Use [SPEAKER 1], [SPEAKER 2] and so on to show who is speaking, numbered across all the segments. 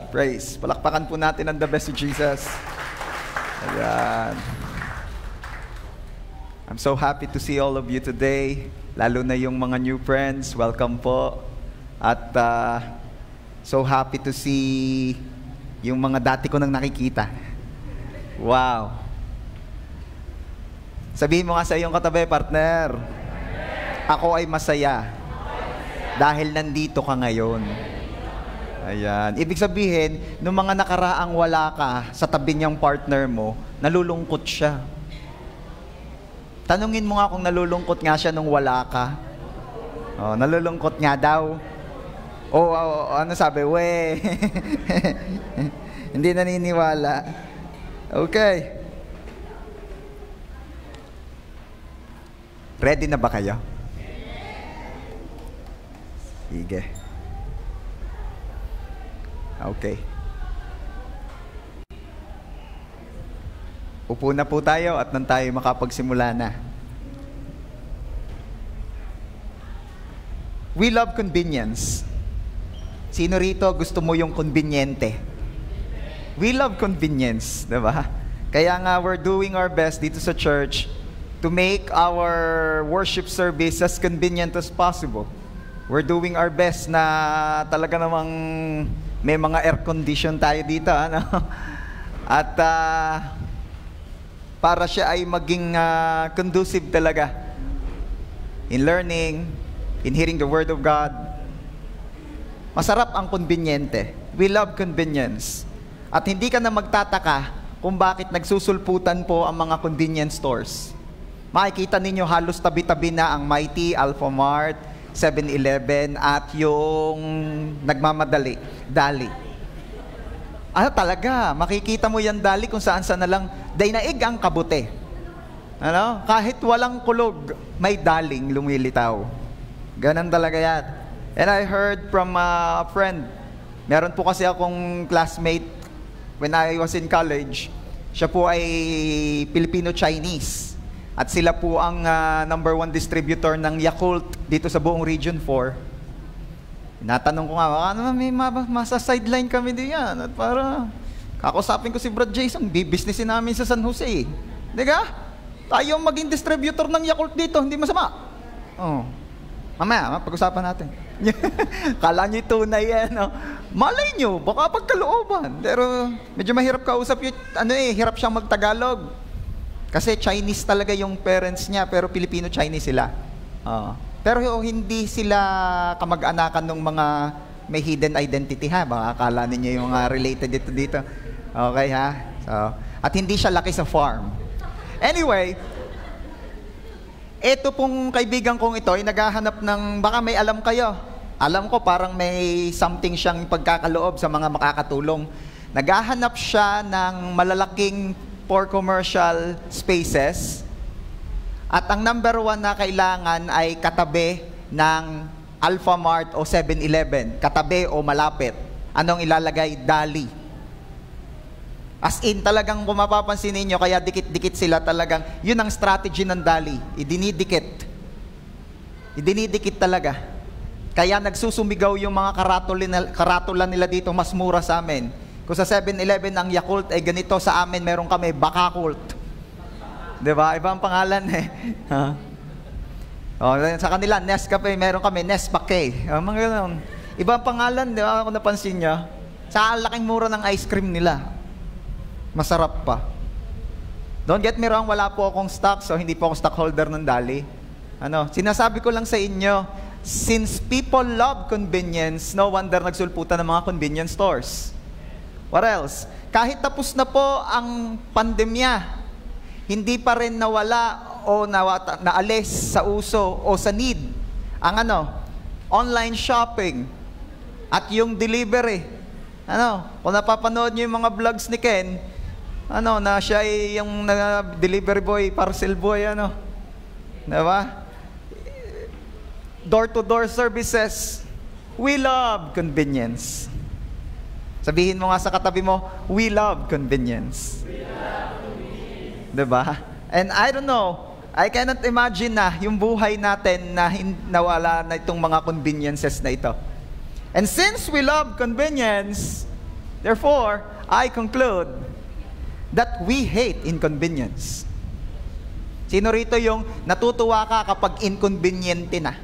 [SPEAKER 1] Praise. Palakpakan po natin ang the best to Jesus. Ayan. I'm so happy to see all of you today. Lalo na yung mga new friends. Welcome po. At so happy to see yung mga dati ko nang nakikita. Wow. Sabihin mo nga sa iyong katabi, partner. Ako ay masaya. Dahil nandito ka ngayon. Ayan. Ibig sabihin, nung mga nakaraang wala ka sa tabi niyang partner mo, nalulungkot siya. Tanungin mo nga kung nalulungkot nga siya nung wala ka. Oh, nalulungkot nga daw. Ano sabi? We. Hindi naniniwala. Okay. Ready na ba kayo? Sige. Okay. Upo na po tayo at nang tayo makapagsimula na. We love convenience. Sino rito gusto mo yung conveniente? We love convenience, diba? Kaya nga we're doing our best dito sa church to make our worship service as convenient as possible. We're doing our best na talaga namang may mga air condition tayo dito, ano? At para siya ay maging conducive talaga in learning, in hearing the Word of God. Masarap ang conveniente. We love convenience. At hindi ka na magtataka kung bakit nagsusulputan po ang mga convenience stores. Makikita ninyo halos tabi-tabi na ang Mighty, Alphamart, 7-Eleven at yung nagmamadali, Dali. Ano talaga, makikita mo yan Dali kung saan-saan na lang, dainaig ang kabute. Ano? Kahit walang kulog, may daling lumilitaw. Ganun talaga yan. And I heard from a friend, meron po kasi akong classmate when I was in college, siya po ay Filipino-Chinese. At sila po ang number 1 distributor ng Yakult dito sa buong Region 4. Natanong ko nga, ano may masa-sideline kami din yan. At para kakusapin ko si Brad Jason, bibusinessin namin sa San Jose. Di ka? Tayo maging distributor ng Yakult dito, hindi masama. Oh. Mamaya, pag-usapan natin. Kala nyo tunay yan. No? Malay nyo, baka pagkalooban. Pero medyo mahirap kausap yun. Hirap siyang magtagalog. Kasi Chinese talaga yung parents niya, pero Filipino-Chinese sila. Pero hindi sila kamag-anakan ng mga may hidden identity, ha? Baka akala ninyo yung mga related dito. Okay, ha? So, at hindi siya laki sa farm. Anyway, ito pong kaibigan kong ito ay naghahanap ng, baka may alam kayo. Alam ko parang may something siyang pagkakaloob sa mga makakatulong. Naghahanap siya ng malalaking for commercial spaces. At ang number 1 na kailangan ay katabi ng Alphamart o 7-Eleven. Katabi o malapit. Anong ilalagay? Dali. As in, talagang kung mapapansin ninyo, kaya dikit-dikit sila talagang, yun ang strategy ng Dali. Idinidikit. Idinidikit talaga. Kaya nagsusumigaw yung mga karatula nila dito, mas mura sa amin. Kung sa 7-Eleven ang Yakult ay ganito, sa amin meron kami Bakakult. Diba? Iba ang pangalan eh. Sa kanila, Nescafe, meron kami Nespaque. Mga ganun. Iba ang pangalan, di ba? Kung napansin nyo, sa laking mura ng ice cream nila. Masarap pa. Don't get me wrong, wala po akong stock, so hindi po ako stockholder ng Dali. Sinasabi ko lang sa inyo, since people love convenience, no wonder nagsulputan ng mga convenience stores. What else? Kahit tapos na po ang pandemya, hindi pa rin nawala o naalis sa uso o sa need ang online shopping at yung delivery. Kung napapanood niyo yung mga vlogs ni Ken, na siya ay yung delivery boy, parcel boy, diba? Door-to-door services. We love convenience. Sabihin mo nga sa katabi mo, we love convenience. We love convenience. Diba? And I don't know, I cannot imagine na yung buhay natin na nawala na itong mga conveniences na ito. And since we love convenience, Therefore, I conclude that we hate inconvenience. Sino rito yung natutuwa ka kapag inconveniente na?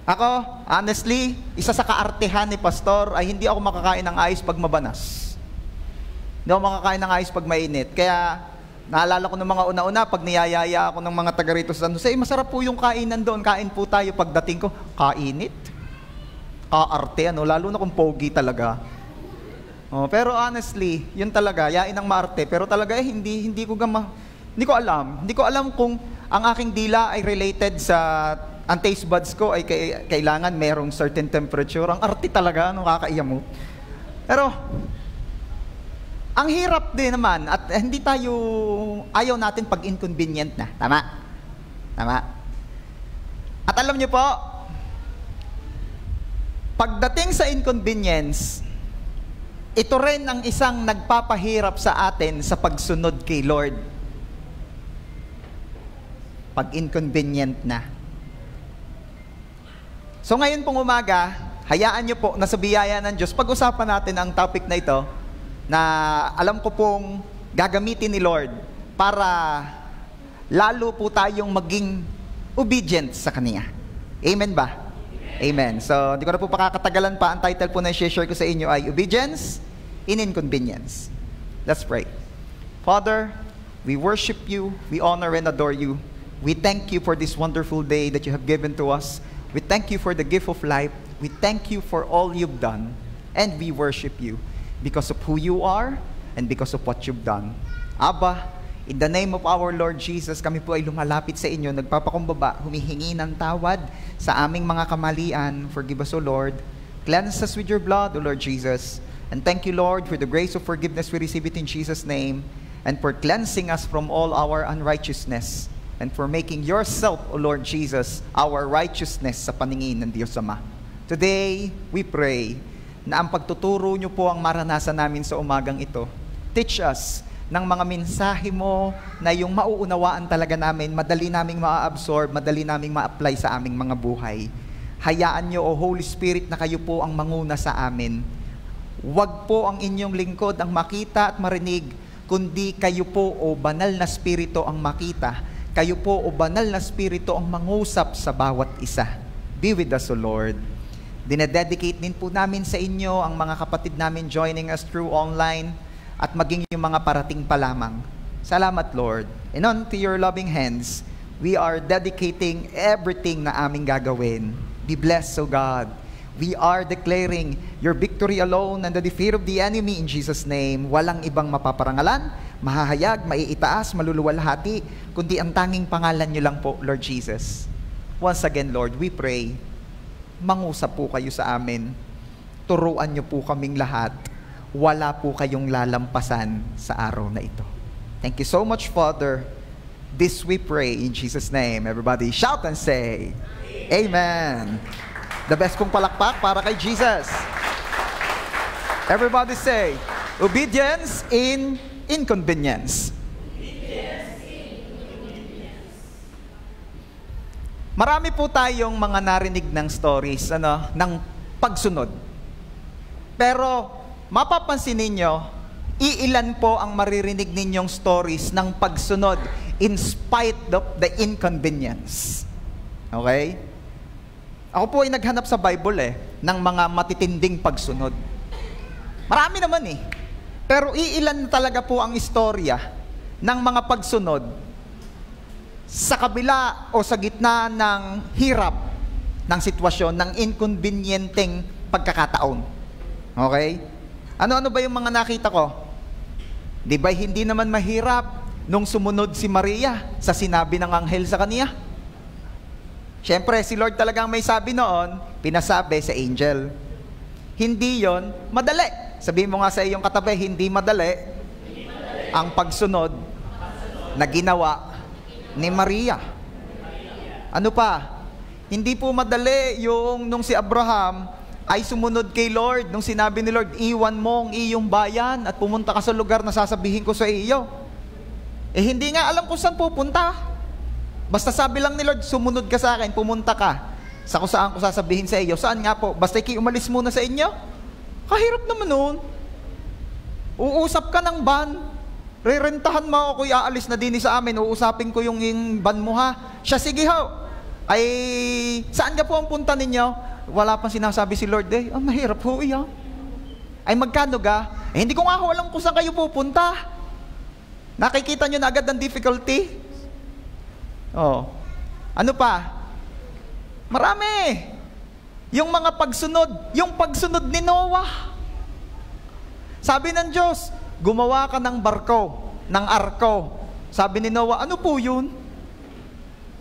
[SPEAKER 1] Ako, honestly, isa sa kaartehan ni Pastor ay hindi ako makakain ng ayos pag mabanas. Hindi ako makakain ng ayos pag mainit. Kaya, naalala ko ng mga una-una, pag niyayaya ako ng mga taga rito sa San Jose, masarap po yung kainan doon. Kain po tayo. Pagdating ko, kainit. Kaarte, lalo na kung pogi talaga. Pero honestly, yun talaga, yain ang maarte. Pero talaga hindi ko alam kung ang aking dila ay related sa, ang taste buds ko ay kailangan merong certain temperature. Ang arte talaga, kakaiyamot. Pero, ang hirap din naman, at hindi tayo, ayaw natin pag inconvenient na. Tama? At alam niyo po, pagdating sa inconvenience, ito rin ang isang nagpapahirap sa atin sa pagsunod kay Lord. Pag inconvenient na. So ngayon pong umaga, hayaan niyo po na sa biyaya ng Diyos, pag-usapan natin ang topic na ito na alam ko pong gagamitin ni Lord para lalo po tayong maging obedient sa Kanya. Amen ba? Amen. So, hindi ko na po pakakatagalan pa. Ang title po na i-share ko sa inyo ay Obedience in Inconvenience. Let's pray. Father, we worship you, we honor and adore you. We thank you for this wonderful day that you have given to us. We thank you for the gift of life. We thank you for all you've done. And we worship you because of who you are and because of what you've done. Abba, in the name of our Lord Jesus, kami po ay lumalapit sa inyo, nagpapakumbaba, humihingi ng tawad sa aming mga kamalian. Forgive us, O Lord. Cleanse us with your blood, O Lord Jesus. And thank you, Lord, for the grace of forgiveness. We receive it in Jesus' name. And for cleansing us from all our unrighteousness. And for making yourself, O Lord Jesus, our righteousness sa paningin ng Diyos Ama. Today, we pray na ang pagtuturo niyo po ang maranasan namin sa umagang ito. Teach us ng mga mensahe mo na yung mauunawaan talaga namin, madali naming ma-absorb, madali naming ma-apply sa aming mga buhay. Hayaan niyo, O Holy Spirit, na kayo po ang manguna sa amin. Huwag po ang inyong lingkod ang makita at marinig, kundi kayo po, O banal na Spirito, ang makita. Kayo po, O banal na Spirito, ang mangusap sa bawat isa. Be with us, O Lord. Dinededicate din po namin sa inyo ang mga kapatid namin joining us through online at maging yung mga parating pa lamang. Salamat, Lord. And onto your loving hands, we are dedicating everything na aming gagawin. Be blessed, O God. We are declaring your victory alone and the defeat of the enemy in Jesus' name. Walang ibang mapaparangalan, mahahayag, maiitaas, maluluwalhati, kundi ang tanging pangalan niyo lang po, Lord Jesus. Once again, Lord, we pray, mangusap po kayo sa amin. Turuan niyo po kaming lahat. Wala po kayong lalampasan sa araw na ito. Thank you so much, Father. This we pray in Jesus' name. Everybody shout and say, Amen. The best pong palakpak para kay Jesus. Everybody say, obedience in inconvenience. Marami po tayong mga narinig ng stories ng pagsunod. Pero mapapansin ninyo, iilan po ang maririnig ninyong stories ng pagsunod in spite of the inconvenience. Okay? Ako po ay naghanap sa Bible ng mga matitinding pagsunod. Marami naman Pero iilan talaga po ang istorya ng mga pagsunod sa kabila o sa gitna ng hirap ng sitwasyon, ng inconvenienteng pagkakataon. Okay? Ano-ano ba yung mga nakita ko? Di ba hindi naman mahirap nung sumunod si Maria sa sinabi ng anghel sa kaniya? Siyempre, si Lord talagang may sabi noon, pinasabi sa angel. Hindi yon madali. Sabihin mo nga sa iyong katabi, hindi madali ang pagsunod na ginawa ni Maria. Ano pa? Hindi po madali yung nung si Abraham ay sumunod kay Lord, nung sinabi ni Lord, iwan mo ang iyong bayan at pumunta ka sa lugar na sasabihin ko sa iyo. Hindi nga alam kung saan pupunta. Basta sabi lang ni Lord, sumunod ka sa akin, pumunta ka sa kung saan ko sasabihin sa iyo. Saan nga po? Basta umalis muna sa inyo. Kahirap naman nun. Uusap ka ng van, rerentahan mo ako, aalis na din sa amin, uusapin ko yung van mo ha. Siya, sige ho. Ay, saan ka po ang punta ninyo? Wala pang sinasabi si Lord eh. Mahirap ho iyan. Ay, magkano ga? Hindi ko nga ho alam kung saan kayo pupunta. Nakikita nyo na agad ang difficulty? Oh. Ano pa? Marami. Yung mga pagsunod, yung pagsunod ni Noah. Sabi ng Diyos, gumawa ka ng barko, ng arko. Sabi ni Noah, ano po yun?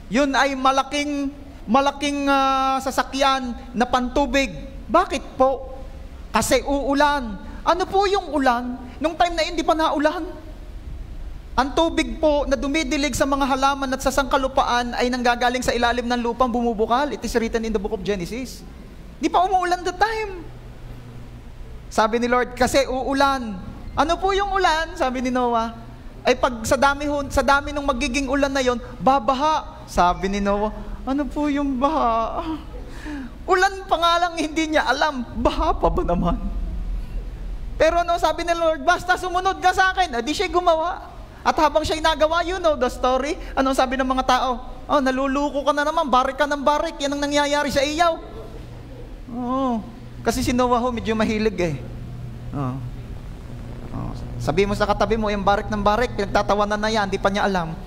[SPEAKER 1] Yun ay malaking sasakyan na pantubig. Bakit po? Kasi uulan. Ano po yung ulan? Nung time na hindi pa naulan. Ang tubig po na dumidilig sa mga halaman at sa sangkalupaan ay nanggagaling sa ilalim ng lupang bumubukal. It is written in the book of Genesis. Di pa umuulan that time. Sabi ni Lord, kasi uulan. Ano po yung ulan? Sabi ni Noah. Ay pag sa dami nung magiging ulan na yon, babaha. Sabi ni Noah, ano po yung baha? Ulan pa nga lang hindi niya alam, baha pa ba naman? Pero ano sabi ni Lord, basta sumunod ka sa akin. Di siya gumawa. At habang siya nagawa, you know the story. Ano sabi ng mga tao? Oh, naluluko ka na naman, barik ka ng barik. Yan ang nangyayari sa iyaw. Oh, kasi si Noah ho, medyo mahilig eh. Oh. Oh. Sabi mo sa katabi mo, yung barik ng barik, pinagtatawanan na yan, di pa niya alam.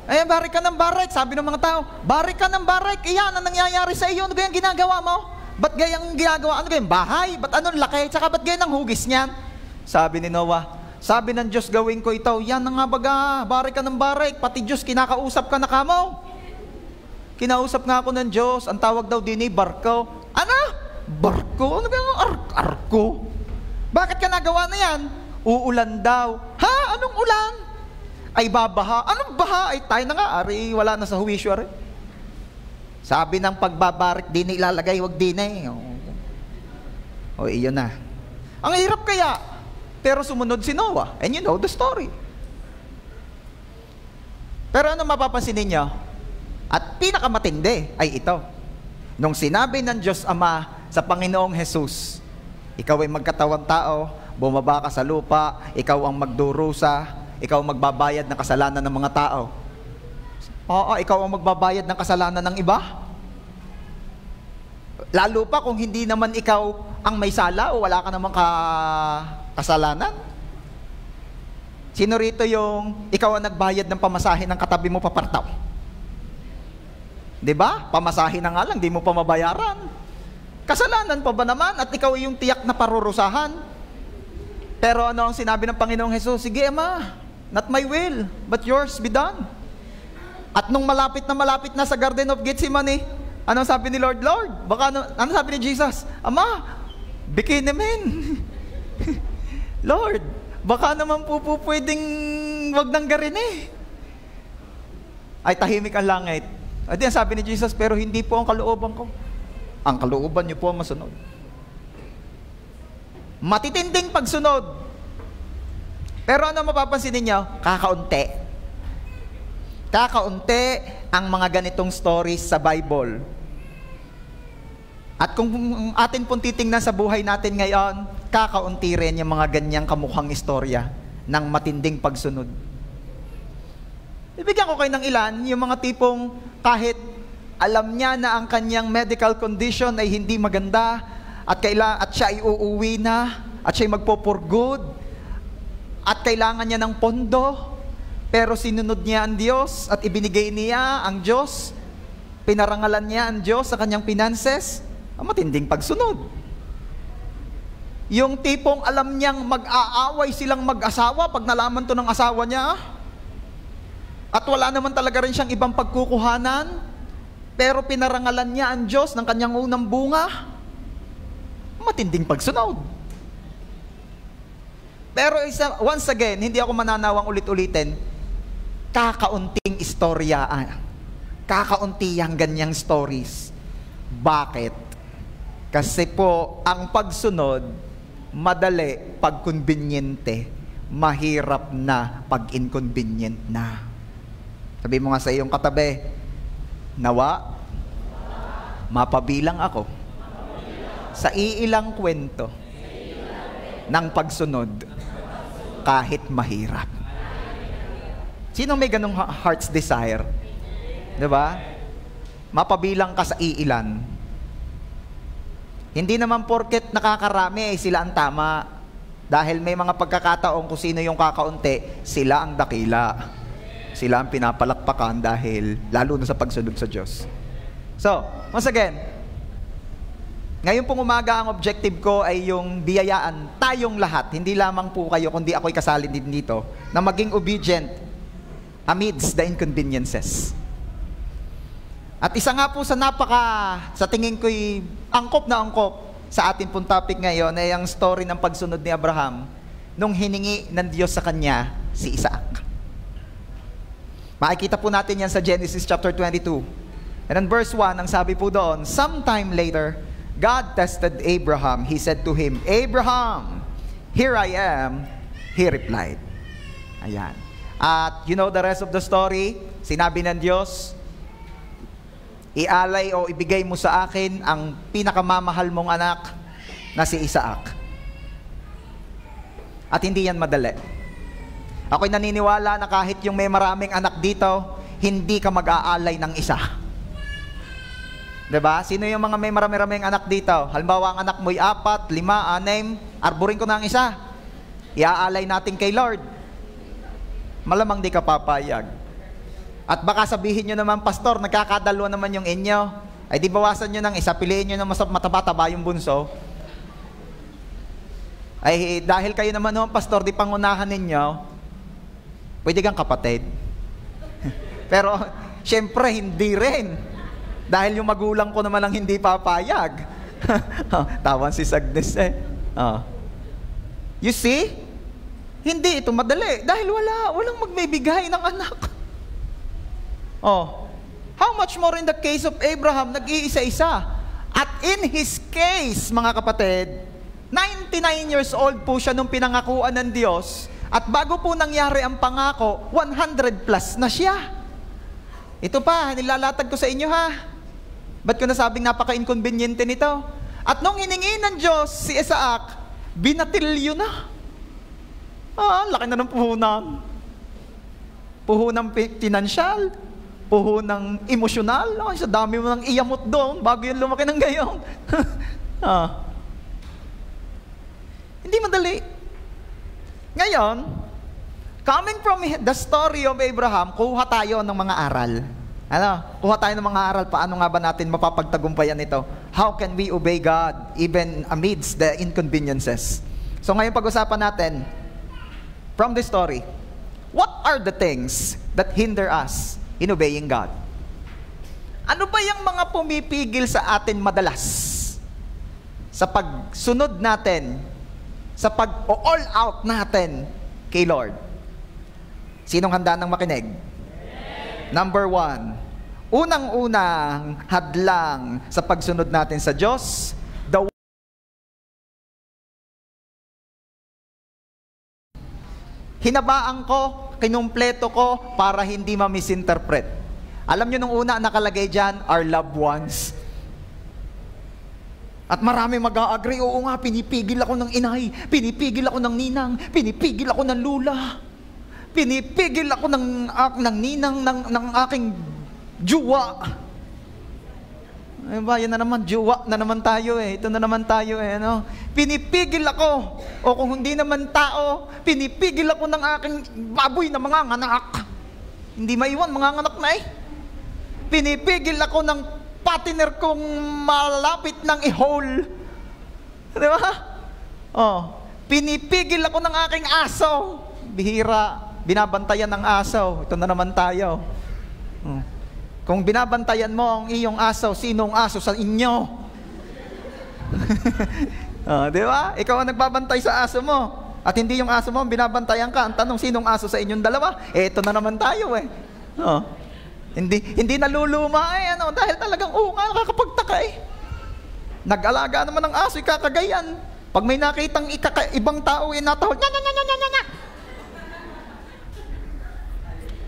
[SPEAKER 1] Ay, barik ka ng barik, sabi ng mga tao, barik ka ng barik, iyan ang nangyayari sa iyo, ano gayang ginagawa mo? Ba't gayang ginagawa? Ano gayang bahay? Ba't anong laki? Tsaka ba't gayang ang hugis niyan? Sabi ni Noah, sabi ng Diyos, gawin ko ito, yan na nga baga, barik ka ng barik, pati Diyos, kinakausap ka na kamo. Kinausap nga ako ng Diyos, ang tawag daw din eh, barko. Ano? Barko? Ano gayang arko? Bakit ka nagawa na yan? Uulan daw. Ha? Anong ulan? Ay babaha. Anong baha? Ay tayo na nga, ari, wala na sa huwisyo, ari. Sabi ng pagbabarik, din ilalagay, wag din eh. O, iyon na. Ang hirap kaya, pero sumunod si Noah. And you know the story. Pero ano mapapansin ninyo? At pinakamatindi ay ito. Nung sinabi ng Diyos Ama sa Panginoong Jesus, ikaw ay magkatawang tao, bumaba ka sa lupa, ikaw ang magdurusa, ikaw ang magbabayad ng kasalanan ng mga tao. Oo, ikaw ang magbabayad ng kasalanan ng iba. Lalo pa kung hindi naman ikaw ang may sala o wala ka namang kasalanan. Sino rito yung ikaw ang nagbayad ng pamasahe ng katabi mo papartaw? Diba? Pamasahe na nga lang, di mo pa mabayaran. Kasalanan pa ba naman? At ikaw yung tiyak na parurusahan. Pero ano ang sinabi ng Panginoong Jesus? Sige Ama, not my will, but yours be done. At nung malapit na sa Garden of Gethsemane, ano sabi ni Lord? Lord, baka ano sabi ni Jesus? Ama, bikini men. Lord, baka naman po pwedeng wag nang garin eh. Ay tahimik ang langit. At yan sabi ni Jesus, pero hindi po ang kalooban ko. Ang kalooban niyo po ang masunod. Matitinding pagsunod. Pero ano mapapansin ninyo? Kakaunti. Kakaunti ang mga ganitong stories sa Bible. At kung atin pong titingnan sa buhay natin ngayon, kakaunti rin yung mga ganyang kamukhang istorya ng matinding pagsunod. Ibigyan ko kayo ng ilan, yung mga tipong kahit alam niya na ang kanyang medical condition ay hindi maganda at siya ay uuwi na at siya ay magpo-for good at kailangan niya ng pondo, pero sinunod niya ang Diyos at ibinigay niya ang Diyos, pinarangalan niya ang Diyos sa kanyang finances. Ang matinding pagsunod. Yung tipong alam niyang mag-aaway silang mag-asawa pag nalaman to ng asawa niya, at wala naman talaga rin siyang ibang pagkukuhanan, pero pinarangalan niya ang Diyos ng kanyang unang bunga. Matinding pagsunod. Pero once again, hindi ako mananawang ulit-ulitin, kakaunting istorya, kakaunti ang ganyang stories. Bakit? Kasi po, ang pagsunod, madali pag conveniente, mahirap na pag inconvenient na. Sabi mo nga sa iyong katabi, nawa, mapabilang ako Sa iilang kwento ng pagsunod kahit mahirap. Sino may ganong heart's desire? Diba? Mapabilang ka sa iilan. Hindi naman porket nakakarami sila ang tama. Dahil may mga pagkakataon kung sino yung kakaunti, sila ang dakila. Sila ang pinapalakpakan dahil lalo na sa pagsunod sa Diyos. So, once again, ngayon pong umaga ang objective ko ay yung biyayaan tayong lahat, hindi lamang po kayo kundi ako'y kasali din dito, na maging obedient amidst the inconveniences. At isa nga po sa tingin ko'y angkop na angkop sa ating pong topic ngayon ay ang story ng pagsunod ni Abraham nung hiningi ng Diyos sa kanya si Isaac. Makikita po natin yan sa Genesis chapter 22. And in verse 1, ang sabi po doon, sometime later, God tested Abraham. He said to him, Abraham, here I am. He replied. Ayan. At you know the rest of the story, sinabi ng Diyos, ialay o ibigay mo sa akin ang pinakamamahal mong anak na si Isaac. At hindi yan madali. Ako'y naniniwala na kahit yung may maraming anak dito, hindi ka mag-aalay ng isa. Diba? Sino yung mga may marami-raming anak dito? Halimbawa, ang anak mo'y 4, 5, 6, arborin ko na ang isa. Iaalay natin kay Lord. Malamang di ka papayag. At baka sabihin nyo naman, Pastor, nagkakadalwa naman yung inyo. Ay di bawasan nyo ng isa, piliin nyo ng mataba-taba yung bunso. Ay dahil kayo naman naman, Pastor, di pangunahan ninyo, pwede kang kapatid. Pero, syempre, hindi rin. Dahil yung magulang ko naman ang hindi papayag. Tawan si Agnes eh. You see? Hindi ito madali. Dahil walang magbibigay ng anak. How much more in the case of Abraham, nag-iisa-isa. At in his case, mga kapatid, 99 years old po siya nung pinangakuan ng Diyos. At bago po nangyari ang pangako, 100 plus na siya. Ito pa, nilalatag ko sa inyo ha. Ba't ko nasabing napaka-inconveniente nito? At nung hiningi ng Diyos si Isaac, binatilyo na. Laki na ng puhunan. Puhunang pinansyal, puhunang emosyonal. Sa dami mo nang iyamot doon, bago yung lumaki ng gayon. Hindi madali. Ngayon, coming from the story of Abraham, kuha tayo ng mga aral. Kuha tayo ng mga aral. Paano nga ba natin mapapagtagumpayan ito? How can we obey God even amidst the inconveniences? So ngayon pag-usapan natin, from the story, what are the things that hinder us in obeying God? Ano ba yung mga pumipigil sa atin madalas sa pagsunod natin, sa pag-all out natin kay Lord? Sinong handa ng makinig? Number 1, unang-unang hadlang sa pagsunod natin sa Diyos, hinabaan ko, kinumpleto ko para hindi ma-misinterpret. Alam nyo nung una nakalagay dyan, our loved ones. At marami mag-a-agree, oo nga, pinipigil ako ng inay, pinipigil ako ng ninang, pinipigil ako ng lula, pinipigil ako ng ninang, ng aking juwa. Ay ba, yan na naman, juwa na naman tayo eh. Ito na naman tayo eh, no? Pinipigil ako. O kung hindi naman tao, pinipigil ako ng aking baboy na mga nganak. Hindi maiwan, mga nganak na eh. Pinipigil ako ng partner kong malapit ng i-hole. Di ba? Pinipigil ako ng aking aso. Bihira, binabantayan ng aso. Ito na naman tayo. Kung binabantayan mo ang iyong aso, sinong aso sa inyo? Di ba? Ikaw ang nagbabantay sa aso mo. At hindi yung aso mo, binabantayan ka. Ang tanong, sinong aso sa inyong dalawa? Ito na naman tayo eh. Hindi naluluma eh. Dahil talagang, nakakapagtaka eh. Nag-alaga naman ng aso, ikakagayan. Pag may nakitang ibang tao, natahol, nya.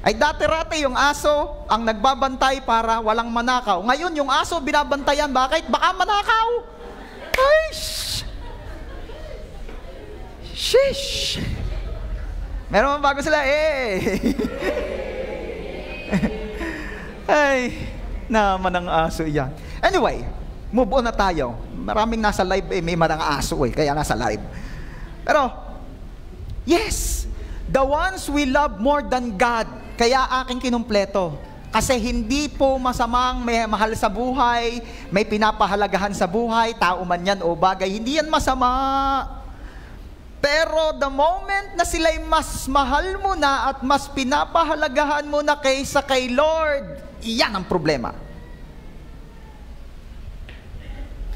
[SPEAKER 1] Ay dati-rati yung aso ang nagbabantay para walang manakaw. Ngayon yung aso binabantayan, bakit? Baka manakaw. Ay, Sheesh! Meron bago sila, Ay, naman ang aso yan. Anyway, move on na tayo. Maraming nasa live, may marang aso kaya nasa live. Pero, yes, the ones we love more than God, kaya aking kinumpleto. Kasi hindi po masamang may mahal sa buhay, may pinapahalagahan sa buhay, tao man yan o bagay, hindi yan masama. Pero the moment na sila'y mas mahal mo na at mas pinapahalagahan mo na kaysa kay Lord, iyan ang problema.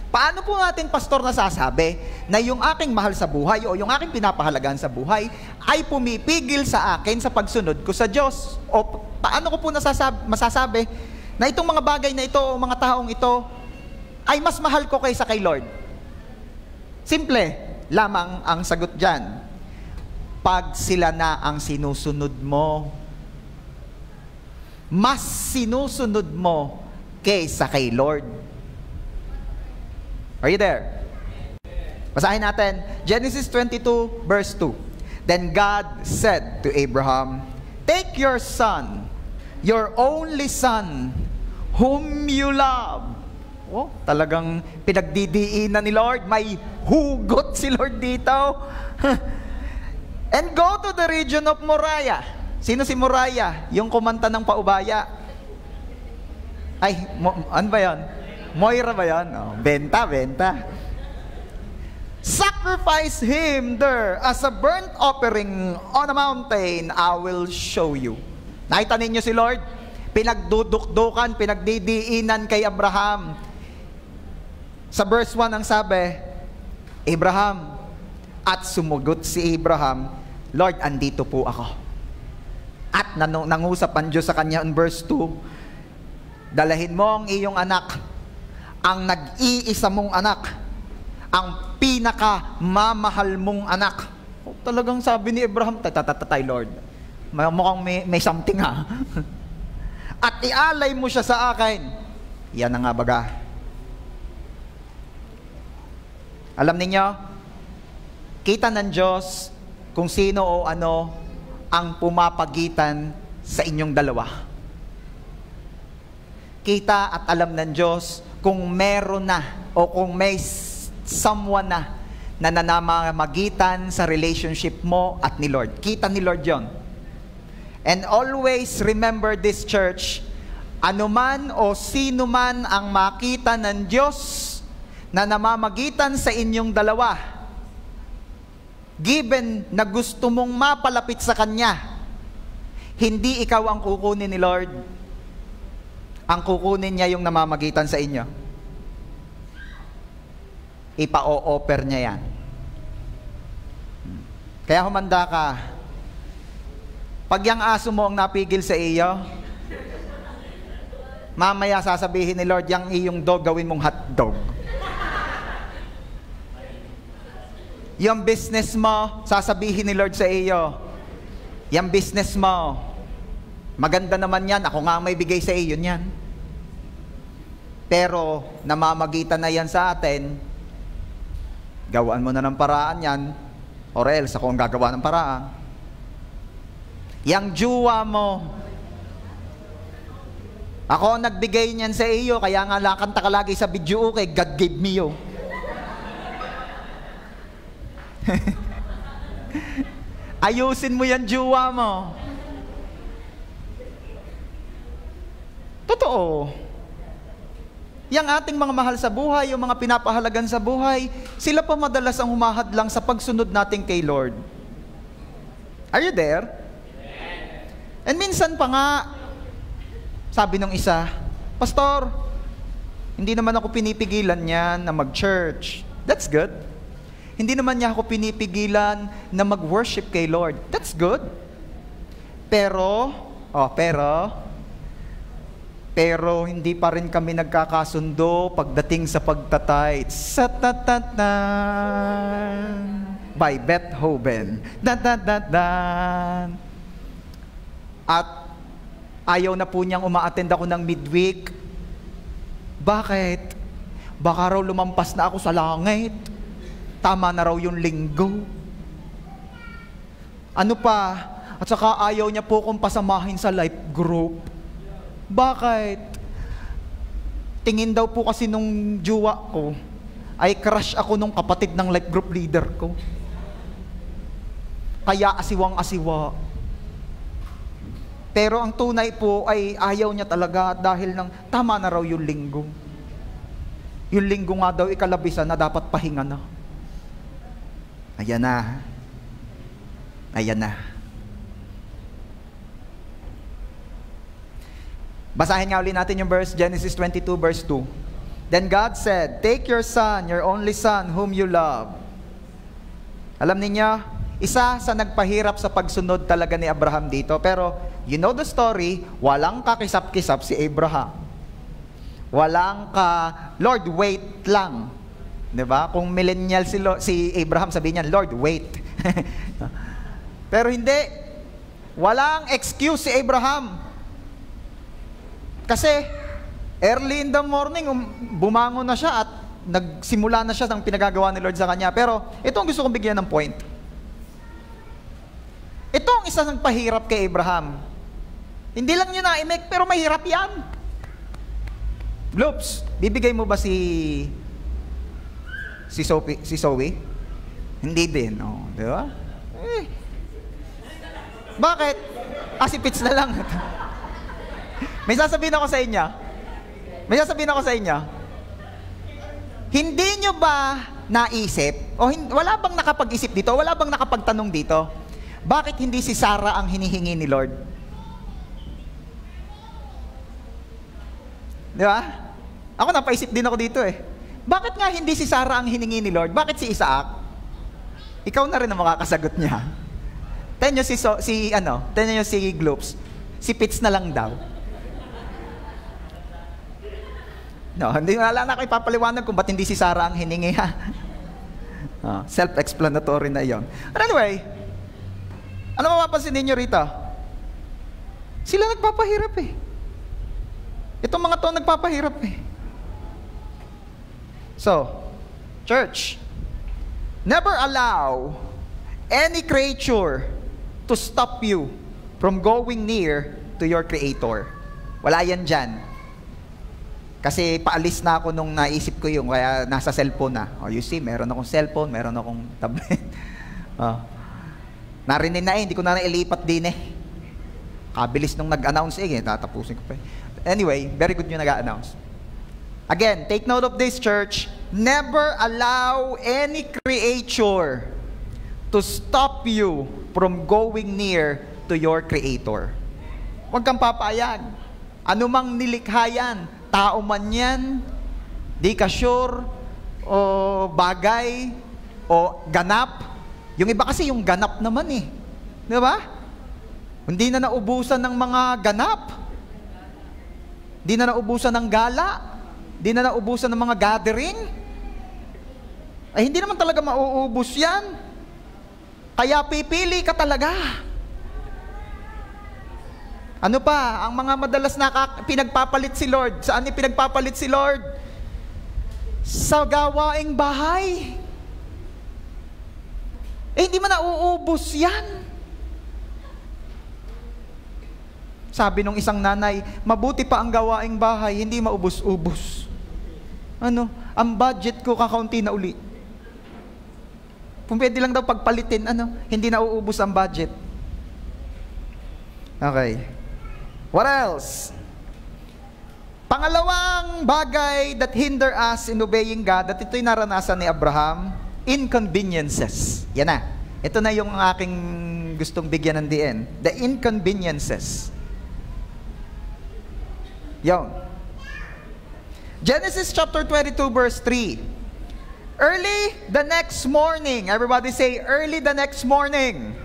[SPEAKER 1] Paano po natin, pastor, nasasabi na yung aking mahal sa buhay o yung aking pinapahalagahan sa buhay ay pumipigil sa akin sa pagsunod ko sa Diyos? O paano ko po masasabi na itong mga bagay na ito o mga taong ito ay mas mahal ko kaysa kay Lord? Simple lamang ang sagot dyan. Pag sila na ang sinusunod mo, mas sinusunod mo kaysa kay Lord. Are you there? Basahin natin Genesis 22 verse 2. Then God said to Abraham, take your son, your only son, whom you love. Oh, talagang pinagdidiinan ni Lord. May hugot si Lord dito. And go to the region of Moriah. Sino si Moriah? Yung kumanta ng paubaya. Ay, ano ba yan? Moira ba yan? Oh, benta. Sacrifice him there as a burnt offering on a mountain. I will show you. Nakita ninyo si Lord? Pinagdudukdukan, pinagdidiinan kay Abraham. Sa verse 1 ang sabi, Abraham, at sumugot si Abraham, Lord, andito po ako. At nangusap ang Diyos sa kanya in verse 2, dalahin mo ang iyong anak, ang nag-iisa mong anak, ang pinaka-mamahal mong anak. Oh, talagang sabi ni Abraham, tatatay Lord, mukhang may something ha. At ialay mo siya sa akin. Yan na nga baga. Alam ninyo, kita ng Diyos kung sino o ano ang pumapagitan sa inyong dalawa. Kita at alam ng Diyos kung meron na o kung may someone na nanamagitan sa relationship mo at ni Lord. Kita ni Lord yon. And always remember this, church, anuman o sino man ang makita ng Diyos na namamagitan sa inyong dalawa, given na gusto mong mapalapit sa Kanya, hindi ikaw ang kukunin ni Lord. Ang kukunin niya yung namamagitan sa inyo. Ipa-o-offer niya yan. Kaya humanda ka. Pag yung aso mo ang napigil sa iyo, mamaya sasabihin ni Lord, yung iyong dog gawin mong hotdog. Yung business mo, sasabihin ni Lord sa iyo, yung business mo, maganda naman yan, ako nga may bigay sa iyo yan. Pero, namamagitan na yan sa atin, gawaan mo na ng paraan yan, or else ako ang gagawa ng paraan. Yang juwa mo, ako ang nagbigay niyan sa iyo, kaya nga lakanta ka lagi sa video, okay, God gave me you. Ayusin mo yan, juwa mo. Totoo. Yang ating mga mahal sa buhay, yung mga pinapahalagan sa buhay, sila pa madalas ang humahadlang sa pagsunod natin kay Lord. Are you there? And minsan pa nga, sabi nung isa, Pastor, hindi naman ako pinipigilan niyan na mag-church. That's good. Hindi naman niya ako pinipigilan na mag-worship kay Lord. That's good. Pero hindi pa rin kami nagkakasundo pagdating sa pagtatithe. Sa-ta-ta-tan by Beethoven. Da-da-da-dan. At ayaw na po niyang uma-attend ako ng midweek. Bakit? Baka raw lumampas na ako sa langit. Tama na raw yung linggo. Ano pa? At saka ayaw niya po kong pasamahin sa life group. Bakit? Tingin daw po kasi nung jowa ko, ay crush ako nung kapatid ng life group leader ko. Kaya asiwang-asiwa. Pero ang tunay po ay ayaw niya talaga dahil tama na raw yung linggo. Yung linggo nga daw ikalabisan na dapat pahinga na. Ayan na. Ayan na. Basahin nga ulit natin yung verse, Genesis 22 verse 2. Then God said, "Take your son, your only son, whom you love." Alam niyo, isa sa nagpahirap sa pagsunod talaga ni Abraham dito. Pero, you know the story, walang kakisap-kisap si Abraham. Walang Lord, wait lang. Diba? Kung millennial si Abraham, sabihin niya, Lord, wait. Pero hindi. Walang excuse si Abraham. Kasi, early in the morning, bumangon na siya at nagsimula na siya ng pinagagawa ni Lord sa kanya. Pero, ito ang gusto kong bigyan ng point. Ito ang isa ng pahirap kay Abraham. Hindi lang niya na-imake, pero mahirap yan. Gloops, bibigay mo ba si Zoe? Hindi din, oh, di ba? Bakit? Si Pits na lang. May sasabihin ako sa inyo. Hindi nyo ba naisip, wala bang nakapag-isip dito, wala bang nakapagtanong dito, bakit hindi si Sarah ang hinihingi ni Lord? Di ba? Ako napaisip din ako dito eh. Bakit nga hindi si Sarah ang hiningi ni Lord? Bakit si Isaac? Ikaw na rin ang makakasagot niya. Tignan nyo si Gloops. Si Pits na lang daw. No, hindi wala na ako ipapaliwanag kung ba't hindi si Sarah ang hiningi ha. Self-explanatory na yon. But anyway, ano mapapansin ninyo rito? Sila nagpapahirap eh. Itong mga to nagpapahirap eh. So, church, never allow any creature to stop you from going near to your Creator. Wala yan dyan. Kasi paalis na ako nung naisip ko yung, kaya nasa cellphone na. You see, meron akong cellphone, meron akong tablet. Narinig na hindi ko na nailipat din eh. Kabilis nung nag-announce tatapusin ko pa. Anyway, very good yung nag-announce. Again, take note of this, church. Never allow any creature to stop you from going near to your Creator. Huwag kang papayag. Anumang nilikha yan, tao man yan, di ka sure, o bagay, o ganap. Yung iba kasi yung ganap naman eh. Di ba? Hindi na naubusan ng mga ganap. Hindi na naubusan ng gala. Hindi na naubusan ng mga gathering. Ay hindi naman talaga mauubos yan. Kaya pipili ka talaga. Ano pa? Ang mga madalas pinagpapalit si Lord. Saan niya pinagpapalit si Lord? Sa gawaing bahay. Hindi man nauubos yan. Sabi nung isang nanay, mabuti pa ang gawaing bahay, hindi maubos-ubos. Ang budget ko kakaunti na uli. Kung pwede lang daw pagpalitin, hindi na uubos ang budget. Okay. What else? Pangalawang bagay that hinder us in obeying God, at ito'y naranasan ni Abraham, inconveniences. Yan na. Ito na yung aking gustong bigyan ng DN. The inconveniences. Yon. Genesis chapter 22 verse 3. Early the next morning. Everybody say, early the next morning.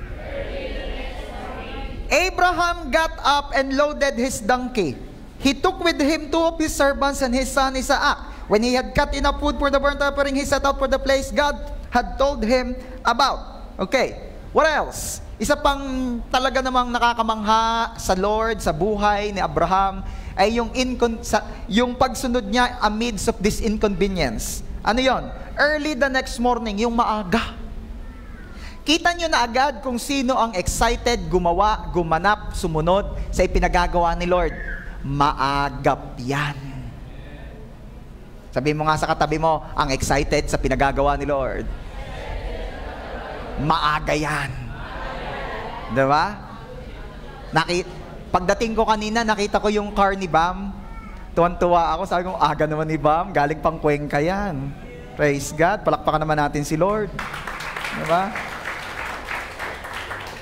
[SPEAKER 1] Abraham got up and loaded his donkey. He took with him 2 of his servants and his son Isaac. When he had cut enough wood for the burnt offering, he set out for the place God had told him about. Okay, what else? Isa pang talaga namang nakakamangha sa Lord, sa buhay ni Abraham, ay yung pagsunod niya amidst of this inconvenience. Ano yon? Early the next morning, yung maaga. Kita nyo na agad kung sino ang excited, gumawa, gumanap, sumunod sa ipinagagawa ni Lord. Maagap yan. Sabi mo nga sa katabi mo, ang excited sa pinagagawa ni Lord. Maaga yan. Diba? Pagdating ko kanina, nakita ko yung car ni Bam. Tuwan-tuwa ako, sabi ko, aga naman ni Bam, galing pang Cuenca yan. Praise God, palakpakan naman natin si Lord. Diba?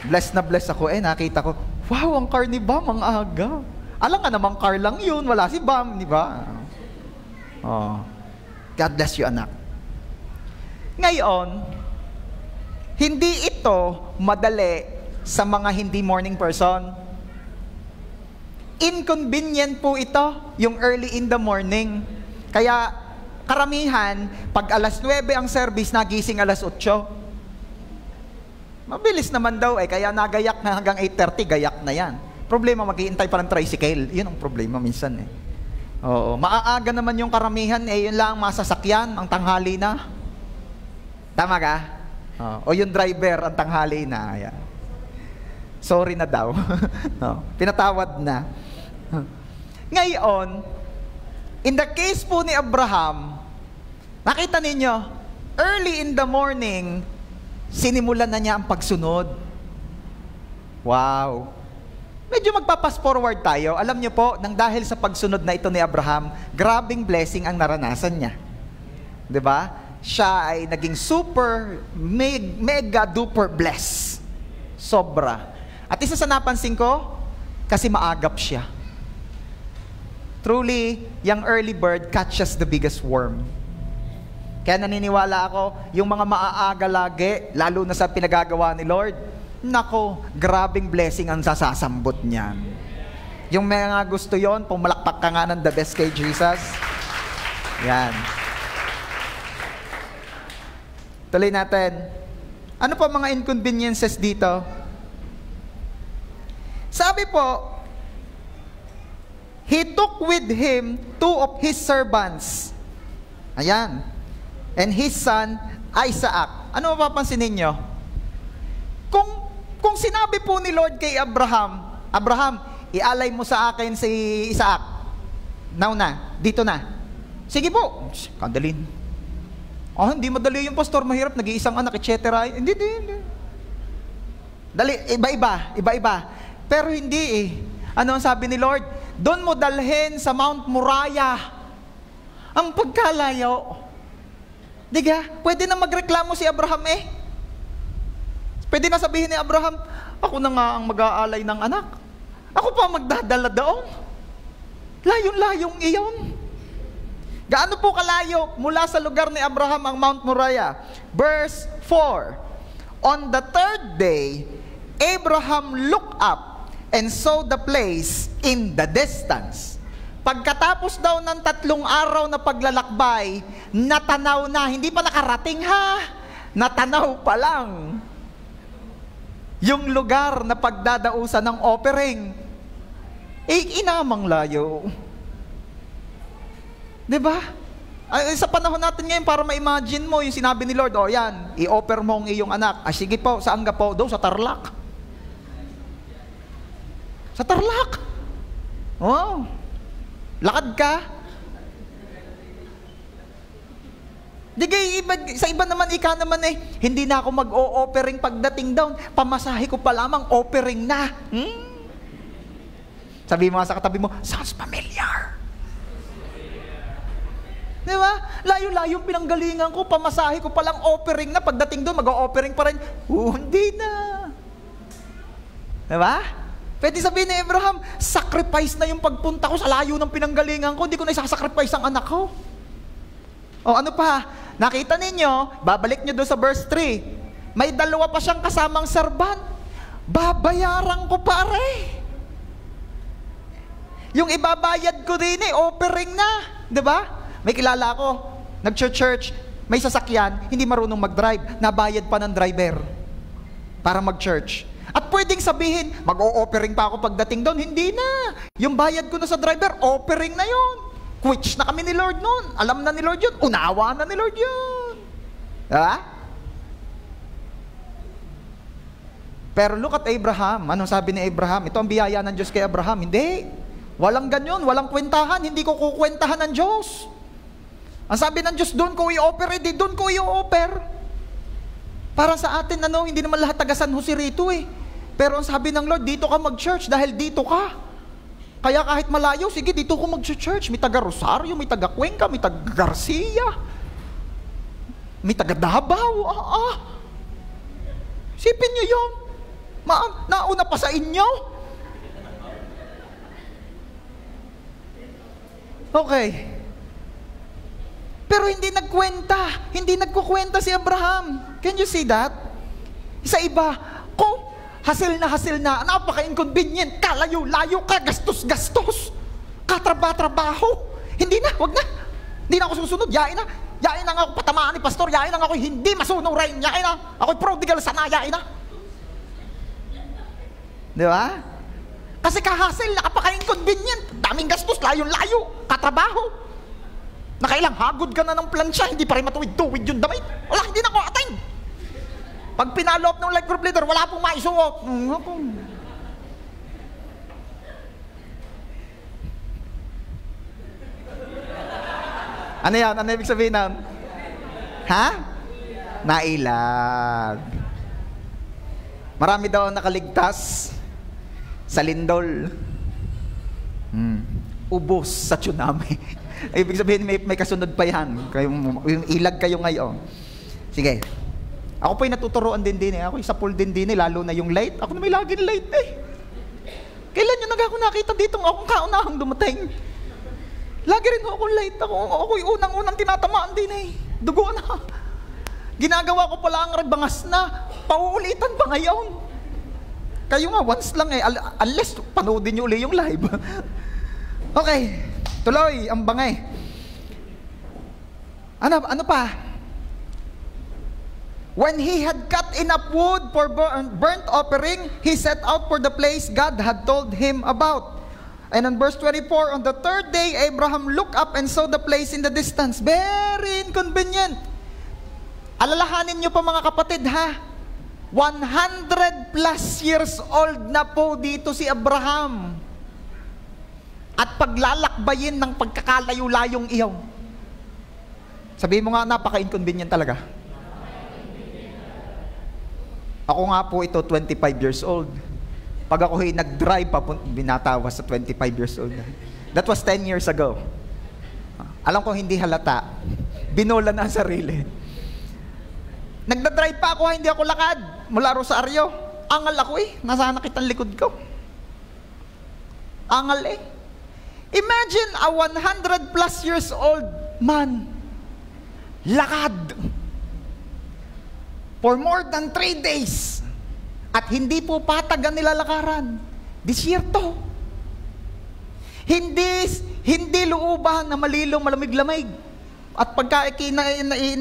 [SPEAKER 1] Blessed na blessed ako. Nakita ko, wow, ang car ni Bam, ang aga. Alam nga namang car lang yun, wala si Bam, di ba? Oh. God bless you, anak. Ngayon, hindi ito madali sa mga hindi morning person. Inconvenient po ito, yung early in the morning. Kaya, karamihan, pag alas 9 ang service, nagising alas 8. Mabilis naman daw kaya nagayak na hanggang 8:30, gayak na yan. Problema, maghihintay pa ng tricycle. Yun ang problema minsan Oo, maaaga naman yung karamihan, yun lang masasakyan, ang tanghali na. Tama ka? O yung driver, ang tanghali na. Ayan. Sorry na daw. No, pinatawad na. Ngayon, in the case po ni Abraham, nakita ninyo, early in the morning, sinimulan na niya ang pagsunod. Wow. Medyo magpapas forward tayo. Alam niyo po, nang dahil sa pagsunod na ito ni Abraham, grabing blessing ang naranasan niya. 'Di ba? Siya ay naging super, mega duper blessed. Sobra. At isa sa napansin ko, kasi maagap siya. Truly, yung early bird catches the biggest worm. Kaya naniniwala ako, yung mga maaaga lagi, lalo na sa pinagagawa ni Lord, nako, grabing blessing ang sasasambot niyan. Yung mga gusto yon, pumalakpak ka nga ng the best kay Jesus. Yan. Tuloy natin. Ano pa mga inconveniences dito? Sabi po, he took with him 2 of his servants. Ayan. And his son, Isaac. Ano mapapansin ninyo? Kung sinabi po ni Lord kay Abraham, Abraham, ialay mo sa akin si Isaac. Now na, dito na. Sige po. Kandalin. Hindi madali yung pastor, mahirap, nag-iisang anak, etc. Hindi. Dali, iba-iba. Pero hindi Ano ang sabi ni Lord? Doon mo dalhin sa Mount Moriah ang pagkalayo. Diga, pwede na magreklamo si Abraham Pwede na sabihin ni Abraham, ako na nga ang mag-aalay ng anak. Ako pa magdadala doon. Layong-layong iyon. Gaano po kalayo mula sa lugar ni Abraham ang Mount Moriah? Verse 4. On the 3rd day, Abraham looked up and saw the place in the distance. Pagkatapos daw ng 3 araw na paglalakbay, natanaw na, hindi pa nakarating natanaw pa lang yung lugar na pagdadausan ng offering. Inamang layo. Diba? Sa panahon natin ngayon, para ma-imagine mo yung sinabi ni Lord, yan, i-offer mo ang iyong anak. Sige po, saan ka po? Doon sa Tarlac. Sa Tarlac. Lakad ka. Sa iba naman, hindi na ako mag-o-offering pagdating down. Pamasahe ko pa lamang, offering na. Sabi mo sa katabi mo, sounds familiar. Di ba? Layo-layong pinanggalingan ko, pamasahe ko pa lang, offering na. Pagdating doon, mag-o-offering pa rin. Hindi na. Di ba? Pwede sabihin ni Abraham, sacrifice na yung pagpunta ko sa layo ng pinanggalingan ko, hindi ko na isasacrifice ang anak ko. Ano pa? Nakita ninyo, babalik nyo doon sa verse 3, may 2 pa siyang kasamang servant. Babayaran ko pare. Yung ibabayad ko din offering na. Diba? May kilala ako, nag-church, may sasakyan, hindi marunong mag-drive, nabayad pa ng driver para mag-church. At pwedeng sabihin, mag-o-offering pa ako pagdating doon, hindi na. Yung bayad ko na sa driver, offering na yun. Quits na kami ni Lord noon. Alam na ni Lord yun. Unawa na ni Lord yun. Diba? Pero look at Abraham. Anong sabi ni Abraham? Ito ang biyaya ng Diyos kay Abraham. Hindi. Walang ganyan. Walang kwentahan. Hindi ko kukwentahan ng Diyos. Ang sabi ng Diyos, doon ko i-offer, hindi doon ko i-offer. Para sa atin, hindi naman lahat taga San Jose rito eh. Pero ang sabi ng Lord, dito ka mag-church dahil dito ka. Kaya kahit malayo, sige, dito ko mag-church. May taga Rosario, may taga Cuenca, may taga Garcia, may taga Davao. Sipin nyo yun. Nauna pa sa inyo. Okay. Pero hindi nagkwenta. Hindi nagkukwenta si Abraham. Can you see that? Sa iba, hassle na, napaka-inconvenient, kalayo-layo ka, gastos-gastos, katrabaho. Hindi na, wag na. Hindi na ako susunod, yain na nga ako patamaan ni pastor, yain na nga ako hindi masunurin, yain na. Ako'y prodigal sana, yain na. Di ba? Kasi ka-hassle, napaka-inconvenient, daming gastos, layo-layo, katrabaho. Nakailang hagod ka na ng plansya, hindi pa rin matuwid-tuwid yung damit. Wala, hindi na ako attend. Pag pinalop ng life group leader, wala pong maisuot. Ano yan? Ano ibig sabihin nun? Ha? Nailag. Marami daw nakaligtas sa lindol. Ubos sa tsunami. Ibig sabihin may kasunod pa yan. Yung ilag kayo ngayon. Sige. Ako po'y natuturoan din eh. Ako sa pool din eh. Lalo na yung light. Ako na may laging light eh. Kailan yun ako nakita dito akong kaunahang dumating? Lagi rin akong light. Ako'y unang-unang tinatamaan din eh. Dugo na. Ginagawa ko pala ang rebangas na. Pauulitan pa ngayon. Kayo nga, once lang eh. Unless panoodin nyo uli yung live. Okay. Tuloy, ang bangay. Ano pa? When he had cut enough wood for burnt offering, he set out for the place God had told him about. And in verse 24, on the third day, Abraham looked up and saw the place in the distance. Very inconvenient. Alalahanin nyo pa mga kapatid ha, 100 plus years old na po dito si Abraham. At paglalakbayin ng pagkakalayo-layong iyaw. Sabihin mo nga, napaka-inconvenient talaga. Ako nga po ito, 25 years old. Pag ako nag-drive, binatawa sa 25 years old. That was 10 years ago. Alam ko hindi halata. Binola na ang sarili. Nagda-drive pa ako, hindi ako lakad. Mula Rosario. Angal ako eh. Nasaan nakita ang likod ko? Angal eh. Imagine a 100 plus years old man. Lakad. For more than 3 days. At hindi po patag ang nilalakaran. Disyerto. Hindi luubahan na malilong malamig-lamig. At pagka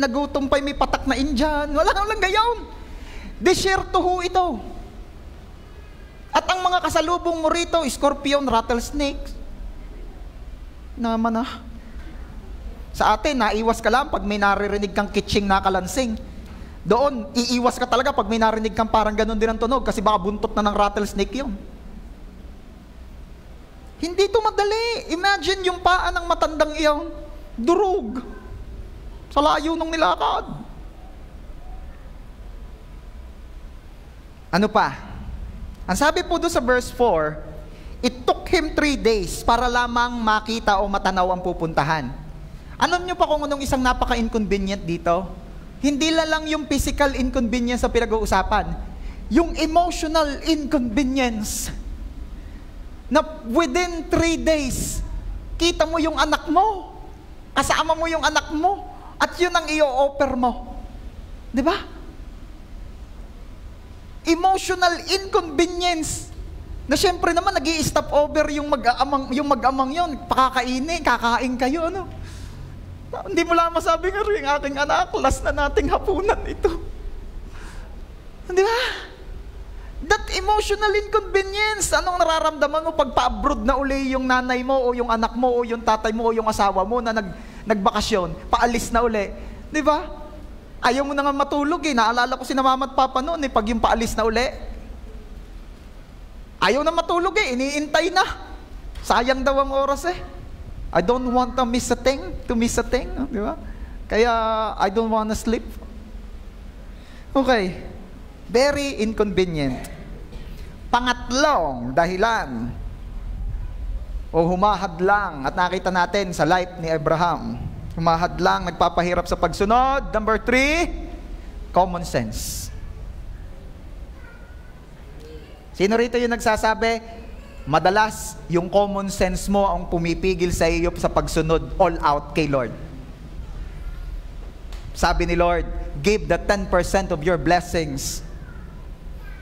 [SPEAKER 1] nagutom pa'y may patak na Indian. Wala lang gayon. Disyerto ho ito. At ang mga kasalubong mo rito, scorpion, rattlesnakes. Naman na. Sa atin, naiwas ka lang pag may naririnig kang kitching na kalansing. Doon, iiwas ka talaga pag may narinig kang parang ganun din ang tunog kasi baka buntot na ng rattlesnake yun. Hindi ito madali. Imagine yung paa ng matandang iyon, durug. Sa layo nung nilakad. Ano pa? Ang sabi po doon sa verse 4, it took him 3 days para lamang makita o matanaw ang pupuntahan. Alam nyo pa kung anong isang napaka-inconvenient dito? Hindi lang yung physical inconvenience sa pinag-uusapan. Yung emotional inconvenience. Na within 3 days, kita mo yung anak mo. Kasama mo yung anak mo. At yun ang i-offer mo. Di ba? Emotional inconvenience. Na syempre naman, nag-i-stop over yung mag-amang yun. Pakakainin, kakain kayo, ano? Hindi mo lang masabi nga rin, aking anak, last na nating hapunan ito. Di ba? That emotional inconvenience. Anong nararamdaman mo pag pa-abroad na uli yung nanay mo o yung anak mo o yung tatay mo o yung asawa mo na nagbakasyon, paalis na uli. Di ba? Ayaw mo na nga matulog eh. Naalala ko si mama at papa noon eh, pag yung paalis na uli. Ayaw na matulog eh, iniintay na. Sayang daw ang oras eh. I don't want to miss a thing, di ba? Kaya I don't want to sleep. Okay. Very inconvenient. Pangatlong dahilan o humahadlang at nakita natin sa life ni Abraham. Humahadlang, nagpapahirap sa pagsunod. Number 3, common sense. Sino rito yung nagsasabi, madalas yung common sense mo ang pumipigil sa iyo sa pagsunod all out kay Lord? Sabi ni Lord, give the 10% of your blessings.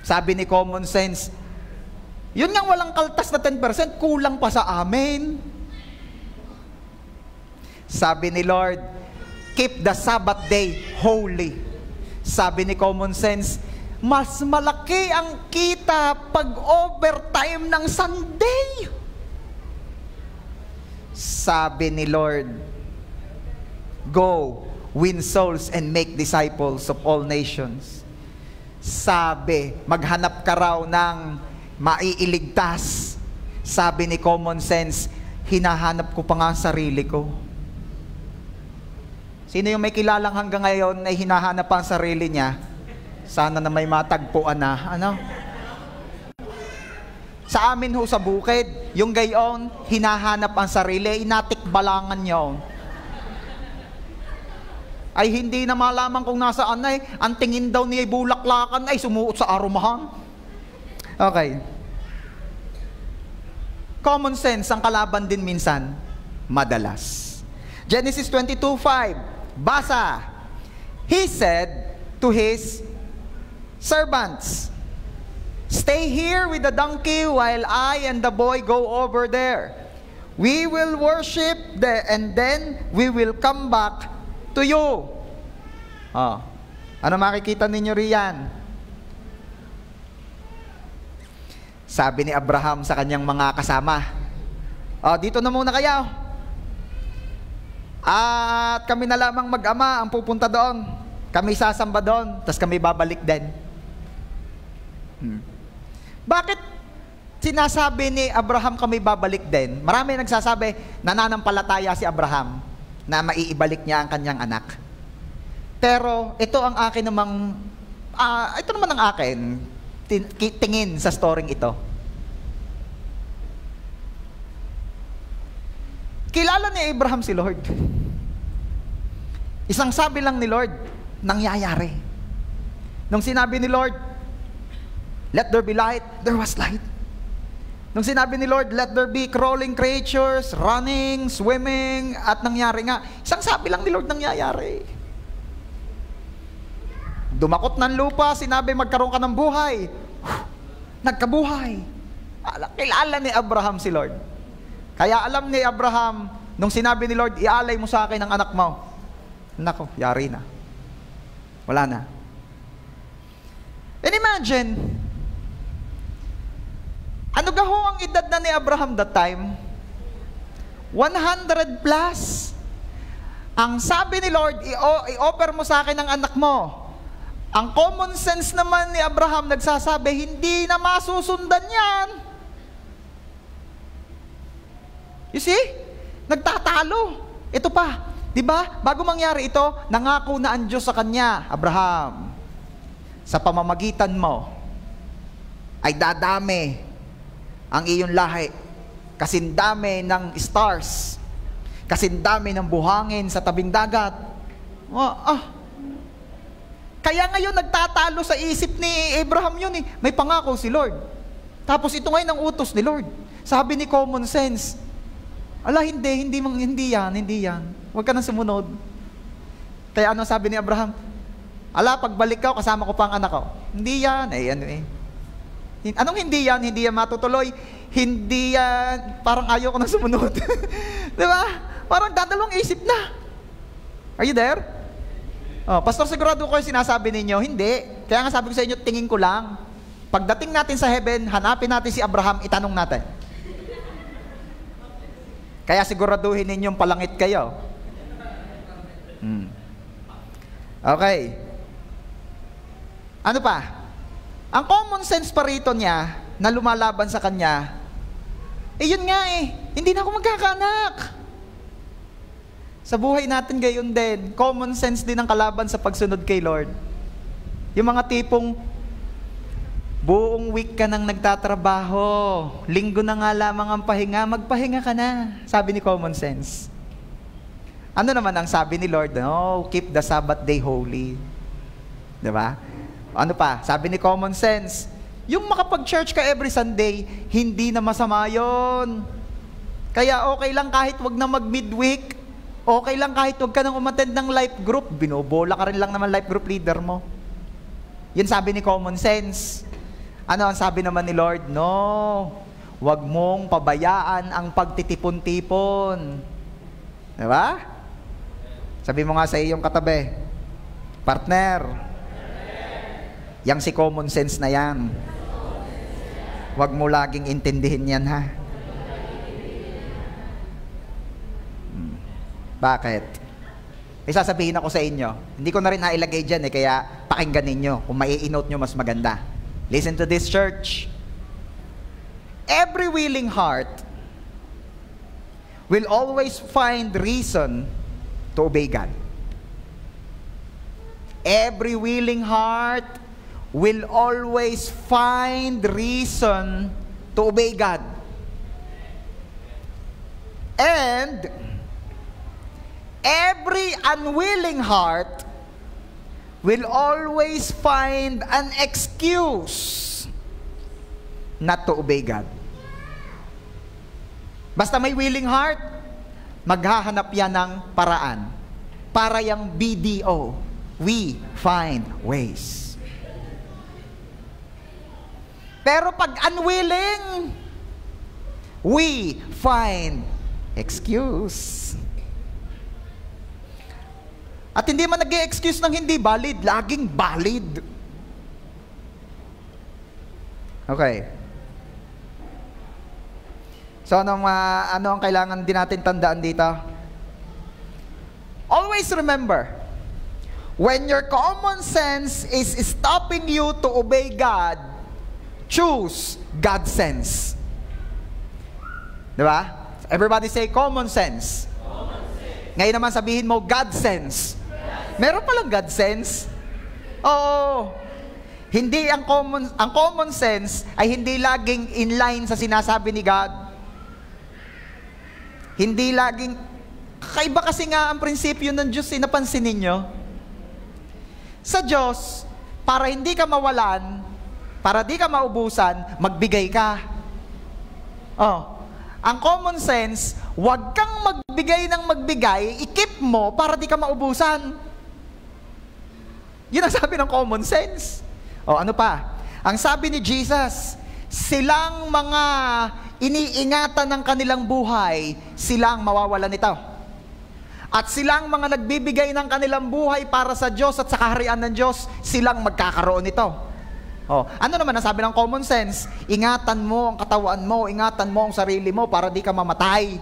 [SPEAKER 1] Sabi ni common sense, yun nga walang kaltas na 10%, kulang pa sa amin. Sabi ni Lord, keep the Sabbath day holy. Sabi ni common sense, mas malaki ang kita pag overtime ng Sunday. Sabi ni Lord, go, win souls and make disciples of all nations. Sabi, maghanap ka raw ng maiiligtas. Sabi ni common sense, hinahanap ko pa nga ang sarili ko. Sino yung may kilalang hanggang ngayon na hinahanap pa ang sarili niya? Sana na may matagpuan na. Ano? Sa amin ho sa bukid, yung gayon, hinahanap ang sarili, inatikbalangan nyo. Ay hindi na malaman kung nasaan ay, ang tingin daw niya ay bulaklakan, ay sumuot sa arumahan. Okay. Common sense ang kalaban din minsan, madalas. Genesis 22:5, basa. He said to his servants, stay here with the donkey while I and the boy go over there. We will worship and then we will come back to you. Oh. Ano makikita ninyo riyan? Sabi ni Abraham sa kanyang mga kasama, oh, dito na muna kayo. At kami na lamang mag-ama ang pupunta doon. Kami sasamba doon, tapos kami babalik din. Bakit sinasabi ni Abraham kami babalik din? Marami nagsasabi, nananampalataya si Abraham na maiibalik niya ang kanyang anak. Pero ito ang akin namang, ito naman ang akin, tingin sa storyng ito. Kilala ni Abraham si Lord. Isang sabi lang ni Lord, nangyayari. Nung sinabi ni Lord, let there be light, there was light. Nung sinabi ni Lord, let there be crawling creatures, running, swimming, at nangyari nga. Isang sabi lang ni Lord, nangyayari. Dumakot ng lupa, sinabi magkaroon ka ng buhay. Nagkabuhay. Kilala ni Abraham si Lord. Kaya alam ni Abraham, nung sinabi ni Lord, ialay mo sa akin ang anak mo. Nako, yari na. Wala na. And imagine, ano gaho ang edad na ni Abraham that time? 100 plus. Ang sabi ni Lord, i-offer mo sa akin ang anak mo. Ang common sense naman ni Abraham nagsasabi, hindi na masusundan yan. You see? Nagtatalo. Ito pa, di ba? Bago mangyari ito, nangako na ang Diyos sa kanya, Abraham, sa pamamagitan mo, ay dadami ang iyong lahi. Kasindami ng stars, kasindami ng buhangin sa tabing dagat. Kaya ngayon nagtatalo sa isip ni Abraham yun eh. May pangako si Lord. Tapos ito ngayon ang utos ni Lord. Sabi ni common sense, ala hindi yan. Huwag ka nang sumunod. Kaya ano sabi ni Abraham? Ala, pagbalik ka, kasama ko pa ang anak ko. Hindi yan. Anong hindi yan? Hindi yan matutuloy. Hindi yan, parang ayaw ko nang sumunod. Diba? Parang dadalawang isip na. Are you there? Oh, Pastor, sigurado ko yung sinasabi ninyo, hindi. Kaya nga sabi ko sa inyo, tingin ko lang. Pagdating natin sa heaven, hanapin natin si Abraham, itanong natin. Kaya siguraduhin ninyong palangit kayo. Okay. Ano pa? Ang common sense pa rito niya, na lumalaban sa kanya, yun nga hindi na ako magkakaanak. Sa buhay natin gayon din, common sense din ang kalaban sa pagsunod kay Lord. Yung mga tipong, buong week ka nang nagtatrabaho, linggo na nga lamang ang pahinga, magpahinga ka na, sabi ni common sense. Ano naman ang sabi ni Lord? No, keep the Sabbath day holy. Diba? Ano pa? Sabi ni common sense, yung makapag-church ka every Sunday, hindi na masama yun. Kaya okay lang kahit wag na mag-midweek, okay lang kahit wag ka nang umattend ng life group, binobola ka rin lang naman life group leader mo. Yan sabi ni common sense. Ano ang sabi naman ni Lord? No, wag mong pabayaan ang pagtitipon-tipon. Diba? Sabi mo nga sa iyong katabi, partner, yang si common sense na yan. Wag mo laging intindihin yan, ha? Bakit? May sasabihin ako sa inyo. Hindi ko na rin nailagay dyan kaya pakinggan ninyo. Kung mai-note nyo, mas maganda. Listen to this, church. Every willing heart will always find reason to obey God. Every willing heart will always find reason to obey God. And every unwilling heart will always find an excuse not to obey God. Basta may willing heart, maghahanap yan ng paraan. Para yung BDO, we find ways. Pero pag unwilling, we find excuse. At hindi man nag-i-excuse ng hindi valid, laging valid. Okay. So, ano ang kailangan din natin tandaan dito? Always remember, when your common sense is stopping you to obey God, choose God's sense. Diba? Everybody say common sense. Ngayon naman sabihin mo God sense. Meron palang God sense? Oo. Hindi ang common sense ay hindi laging in line sa sinasabi ni God. Hindi laging, kakaiba kasi nga ang prinsipyo ng Diyos, napansin ninyo? Sa Diyos, para hindi ka mawalan, para di ka maubusan, magbigay ka. Ang common sense, huwag kang magbigay ng magbigay, i-keep mo para di ka maubusan. Yun ang sabi ng common sense. Ano pa? Ang sabi ni Jesus, silang mga iniingatan ng kanilang buhay, silang mawawalan nito. At silang mga nagbibigay ng kanilang buhay para sa Diyos at sa kaharian ng Diyos, silang magkakaroon nito. Ano naman ang sabi ng common sense? Ingatan mo ang katawan mo, ingatan mo ang sarili mo para di ka mamatay.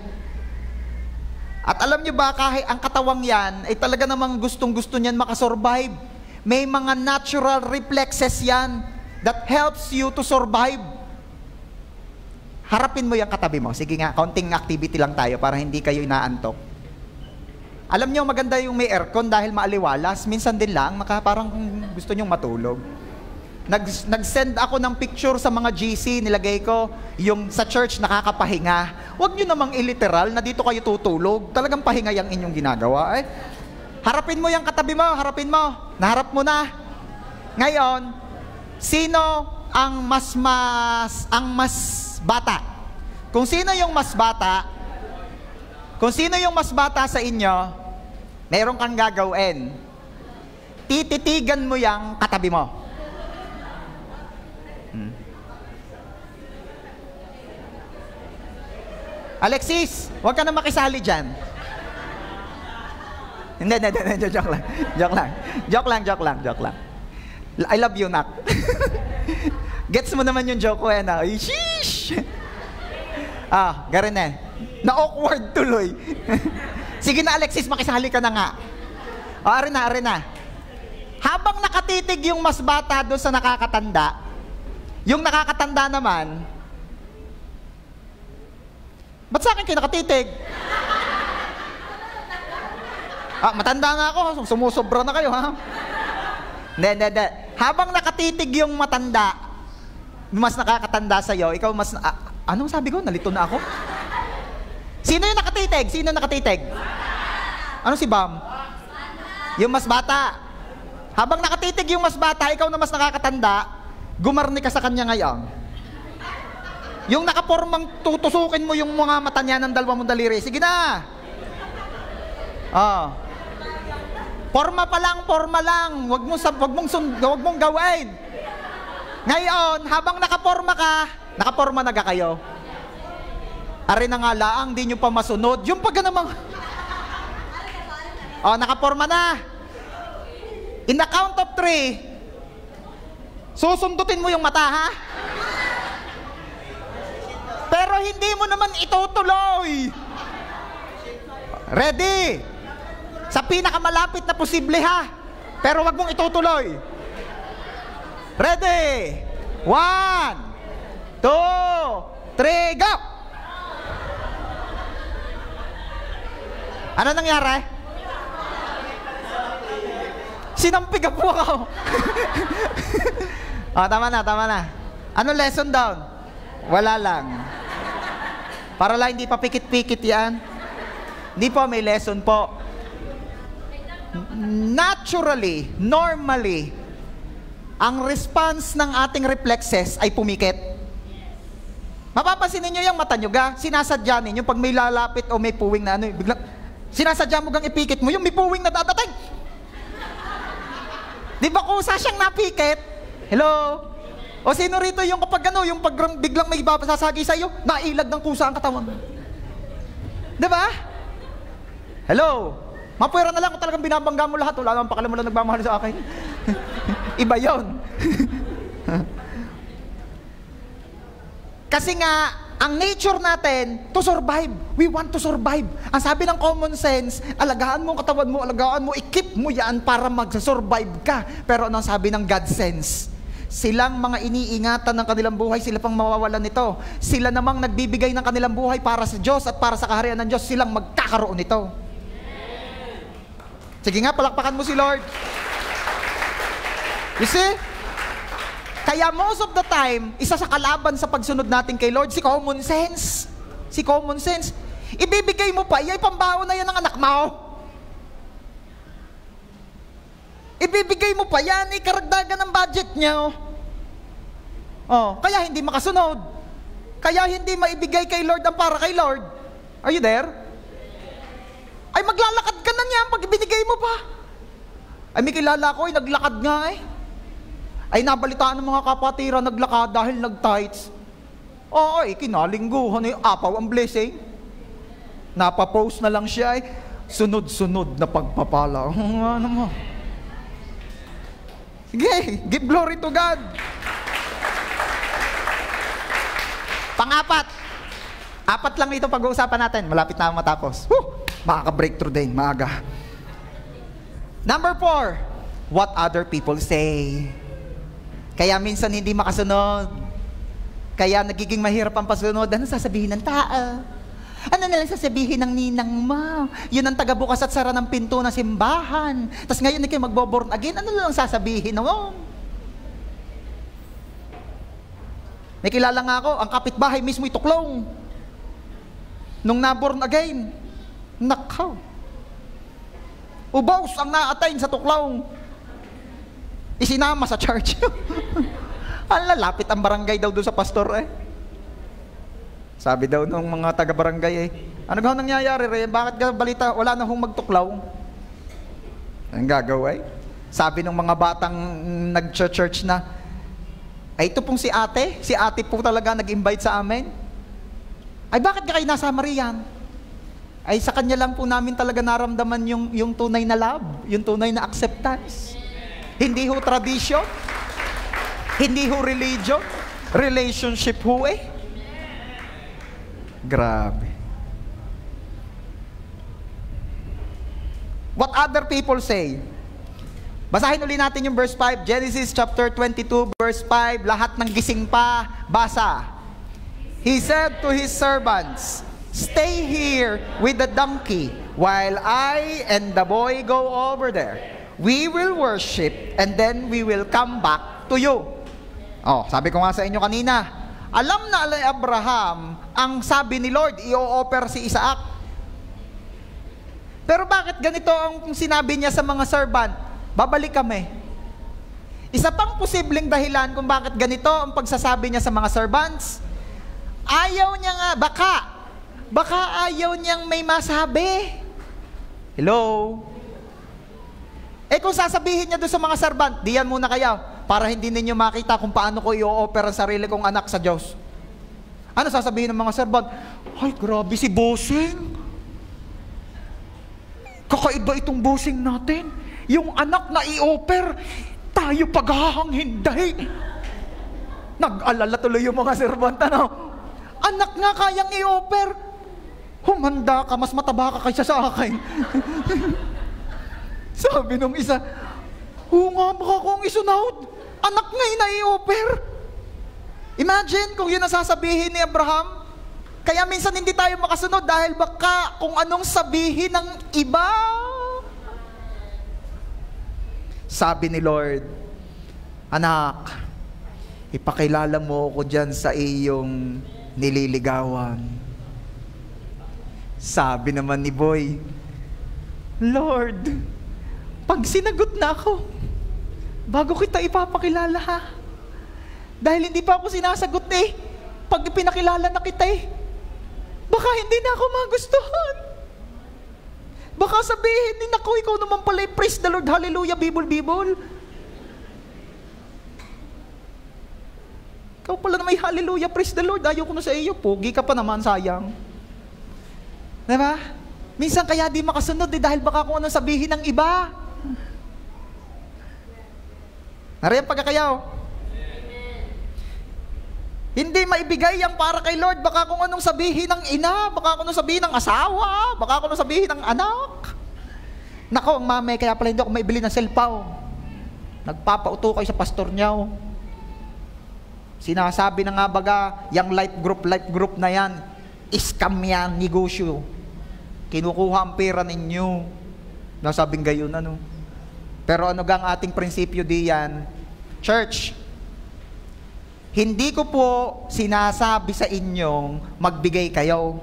[SPEAKER 1] At alam nyo ba, kahit ang katawang yan, ay talaga namang gustong-gusto niyan makasurvive. May mga natural reflexes yan that helps you to survive. Harapin mo yung katabi mo. Sige nga, konting activity lang tayo para hindi kayo inaantok. Alam nyo, maganda yung may aircon dahil maaliwalas. Minsan din lang, parang gusto nyong matulog. Nag-send ako ng picture sa mga GC, nilagay ko yung sa church nakakapahinga. Huwag nyo namang iliteral na dito kayo tutulog. Talagang pahinga yung inyong ginagawa. Harapin mo yung katabi mo, harapin mo. Naharap mo na. Ngayon, sino ang mas bata? Kung sino yung mas bata sa inyo, meron kang gagawin. Tititigan mo yung katabi mo. Alexis, huwag ka na makisali dyan. Hindi, joke lang. I love you, Nak. Gets mo naman yung joke ko eh na, ay, sheesh! Garin eh. Na-awkward tuloy. Sige na, Alexis, makisali ka na nga. Arin na. Habang nakatitig yung mas bata doon sa nakakatanda, yung nakakatanda naman, ba't sa akin kayo nakatitig? Matanda nga ako, sumusobra na kayo, ha? Hindi. Habang nakatitig yung matanda, mas nakakatanda sa'yo, ikaw mas... anong sabi ko? Nalito na ako? Sino yung nakatitig? Ano si Bam? Yung mas bata. Habang nakatitig yung mas bata, ikaw na mas nakakatanda, gumarni ka sa kanya ngayon. Yung nakapormang tutusukin mo yung mga mata niya ng dalawang mong daliri. Sige na! Forma lang. Wag mong gawin. Ngayon, habang nakaporma na kayo. Ari na nga laang, di nyo pa masunod. Yung pag namang... nakaporma na. In the count of 3, susundutin mo yung mata, ha? Pero hindi mo naman itutuloy. Ready? Sa pinakamalapit na posible, ha? Pero wag mong itutuloy. Ready? 1, 2, 3, go! Ano nangyari? Sinampig po ako. Tama na. Ano lesson down? Wala lang. Para lang hindi pa pikit-pikit yan. Hindi po, may lesson po. Normally, ang response ng ating reflexes ay pumikit. Mapapansin ninyo yung mata nyo sinasadya ninyo pag may lalapit o may puwing na biglang, sinasadya mo gang ipikit mo, yung may puwing na dadating. Di ba kusa siyang napikit? Hello? O sino rito yung kapag yung pag biglang may sasagi sa'yo, nailag ng kusa ang katawan mo. Di ba? Hello? Mapwera na lang kung talagang binabangga mo lahat. Wala naman pakialam mo lang nagmamahal sa akin. Iba yun. Kasi nga, ang nature natin, to survive. We want to survive. Ang sabi ng common sense, alagaan mo ang katawan mo, alagaan mo, i-keep mo yan para mag-survive ka. Pero anong sabi ng God sense? Silang mga iniingatan ng kanilang buhay, sila pang mawawalan nito. Sila namang nagbibigay ng kanilang buhay para sa Diyos at para sa kaharian ng Diyos, silang magkakaroon nito. Sige nga, palakpakan mo si Lord. You see? Kaya most of the time, isa sa kalaban sa pagsunod natin kay Lord, si common sense. Si common sense. Ibibigay mo pa, pambaon na yan ng anak mo. Ibibigay mo pa yan, karagdagan ng budget niya. Kaya hindi makasunod. Kaya hindi maibigay kay Lord ang para kay Lord. Are you there? Ay maglalakad ka na niyan pag ibinigay mo pa. Ay may kilala ko, naglakad nga Ay nabalitaan ng mga kapatira naglakad dahil nag-tights. Kinalingguhan apaw ang blessing. Napapost na lang siya sunod-sunod na pagpapala. Ano mo? Sige, give glory to God. Pang-apat. 4 lang ito pag-uusapan natin. Malapit na matapos. Makaka-breakthrough din, maaga. Number 4, what other people say. Kaya minsan hindi makasunod. Kaya nagiging mahirap ang pasunod. Ano sasabihin ng tao? Ano nalang sasabihin ng ninang mo? Yun ang tagabukas at sara ng pinto ng simbahan. Tapos ngayon kayo magbo-born again. Ano nalang sasabihin noon? May kilala nga ako, ang kapitbahay mismo ituklong. Nung na-born again, nakaw. Ubaws ang na-attain sa tuklaw. Isinama sa church. Ang lalapit ang barangay daw doon sa pastor Sabi daw nung mga taga-barangay ano ba nangyayari Bakit ka balita wala na hong magtuklaw? Ang gagawa Sabi ng mga batang nag-church na, ito pong si ate po talaga nag-invite sa amin. Ay bakit ka kayo nasama riyan? Ay sa kanya lang po namin talaga naramdaman yung tunay na love, yung tunay na acceptance. Hindi ho tradition, hindi ho religion, Relationship ho eh. Grabe. What other people say? Basahin uli natin yung verse 5. Genesis chapter 22 verse 5. Lahat ng gising pa, basa. He said to his servants, "Stay here with the donkey while I and the boy go over there. We will worship and then we will come back to you." Oh, sabi ko nga sa inyo kanina, alam na ni Abraham ang sabi ni Lord, i-o-offer si Isaac. Pero bakit ganito ang sinabi niya sa mga servant? Babalik kami. Isa pang posibleng dahilan kung bakit ganito ang pagsasabi niya sa mga servants, ayaw niya nga, baka ayaw niyang may masabi. Hello? Kung sasabihin niya doon sa mga servant, diyan muna kayo, para hindi ninyo makita kung paano ko i-o-offer ang sarili kong anak sa Diyos. Ano sasabihin ng mga servant? Ay, grabe si bossing. Kakaiba itong bossing natin. Yung anak na i-offer, tayo paghahanghinday. Nag-alala tuloy yung mga servant, ano? Anak nga kayang i-offer. Humanda ka, mas mataba ka kaysa sa akin. Sabi nung isa, nga baka kong isunod. Anak nga i-offer. Imagine kung yun ang sasabihin ni Abraham. Kaya minsan hindi tayo makasunod dahil baka kung anong sabihin ng iba. Sabi ni Lord, anak, ipakilala mo ako dyan sa iyong nililigawan. Sabi naman ni Boy, Lord, pag sinagot na ako, bago kita ipapakilala ha. Dahil hindi pa ako sinasagot eh. Pag pinakilala na kita eh, baka hindi na ako magustuhan. Baka sabihin din ako, ikaw naman pala, praise the Lord, hallelujah, bibol. Ikaw pala na may hallelujah, praise the Lord, ayaw ko na sa iyo, pogi ka pa naman, sayang. Diba? Minsan kaya di makasunod dahil baka kung anong sabihin ng iba. Nariyan pagkakayaw. Hindi maibigay ang para kay Lord, baka kung anong sabihin ng ina, baka kung anong sabihin ng asawa, baka kung anong sabihin ng anak. Nako, ang mami, kaya pala hindi ako maibili ng cellphone. Nagpapauto kayo sa pastor niyaw. Sinasabi na nga baga, yung life group na yan, scam yan, negosyo. Kinukuha ang pera ninyo. Nasabing gayon, ano. Pero ano gang ating prinsipyo diyan? Church, hindi ko po sinasabi sa inyong magbigay kayo.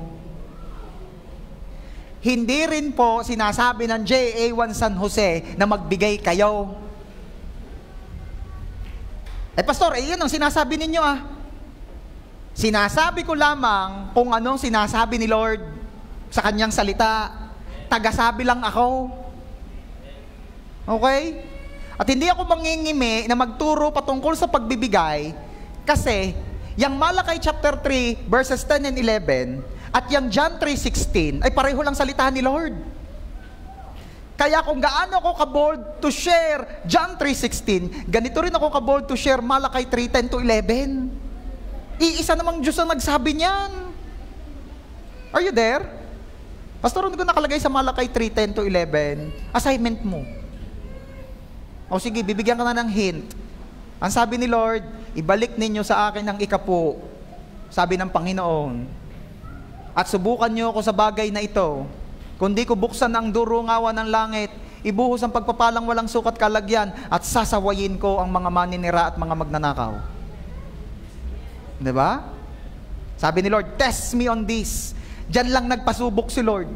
[SPEAKER 1] Hindi rin po sinasabi ng JA1 San Jose na magbigay kayo. Pastor, yun ang sinasabi ninyo ah. Sinasabi ko lamang kung anong sinasabi ni Lord sa kanyang salita. Tagasabi lang ako. Okay? At hindi ako mangingimi na magturo patungkol sa pagbibigay. Kasi, yung Malakay chapter 3, verses 10 and 11, at yung John 3:16, ay pareho lang salitahan ni Lord. Kaya kung gaano ako kabold to share John 3:16, ganito rin ako kabold to share Malakay 3:10 to 11. Iisa namang Diyos ang nagsabi niyan. Are you there? Pastor, ano ko nakalagay sa Malakay 3:10 to 11? Assignment mo. O sige, bibigyan ka na ng hint. Ang sabi ni Lord, ibalik ninyo sa akin ang ikapo, sabi ng Panginoon. At subukan niyo ako sa bagay na ito. Kundi ko buksan ang durungawan ng langit, ibuhos ang pagpapalang walang sukat kalagyan, at sasawayin ko ang mga maninira at mga magnanakaw. Diba? Sabi ni Lord, test me on this. Diyan lang nagpasubok si Lord.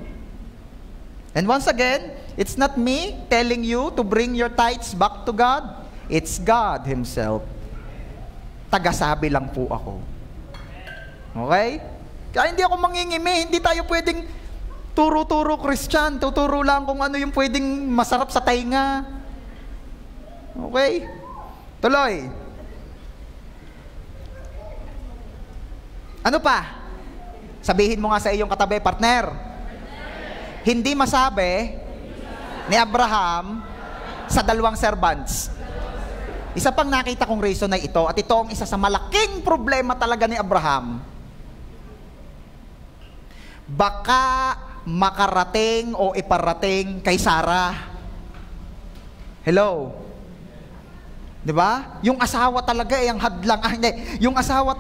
[SPEAKER 1] And once again, it's not me telling you to bring your tithes back to God. It's God Himself. Tagasabi lang po ako. Okay? Kaya hindi ako mangingimi. Hindi tayo pwedeng turo-turo Christian. Tuturo lang kung ano yung pwedeng masarap sa tainga. Okay? Tuloy. Ano pa? Sabihin mo nga sa iyong katabi, partner. Hindi masabi ni Abraham sa dalawang servants. Isa pang nakita kong reason ay ito, at ito ang isa sa malaking problema talaga ni Abraham. Baka makarating o iparating kay Sarah. Hello? Diba? Yung asawa talaga ang hadlang. Hindi. Yung asawa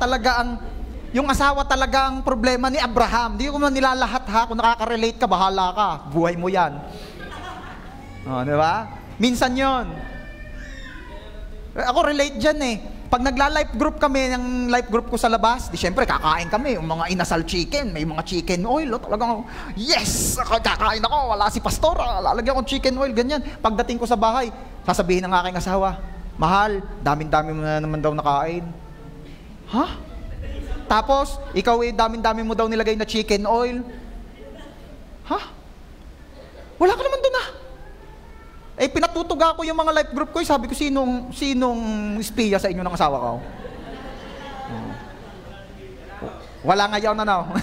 [SPEAKER 1] talaga ang problema ni Abraham. Hindi ko man nilalahat ha. Kung nakaka-relate ka, bahala ka. Buhay mo yan. Diba? Minsan yon. Ako relate dyan eh. Pag nagla-life group kami, ng life group ko sa labas, di syempre kakain kami, yung mga inasal chicken, may mga chicken oil, talagang, yes! Kakain ako, wala si pastor, lalagyan ko chicken oil, ganyan. Pagdating ko sa bahay, sasabihin ng aking asawa, mahal, daming-dami mo na naman daw nakain. Ha? Tapos, ikaw daming-dami mo daw nilagay na chicken oil. Ha? Wala ka naman doon ah. Pinatutuga ko yung mga life group ko, sabi ko, sinong espiya sa inyo ng asawa ko? Wala ngayon na.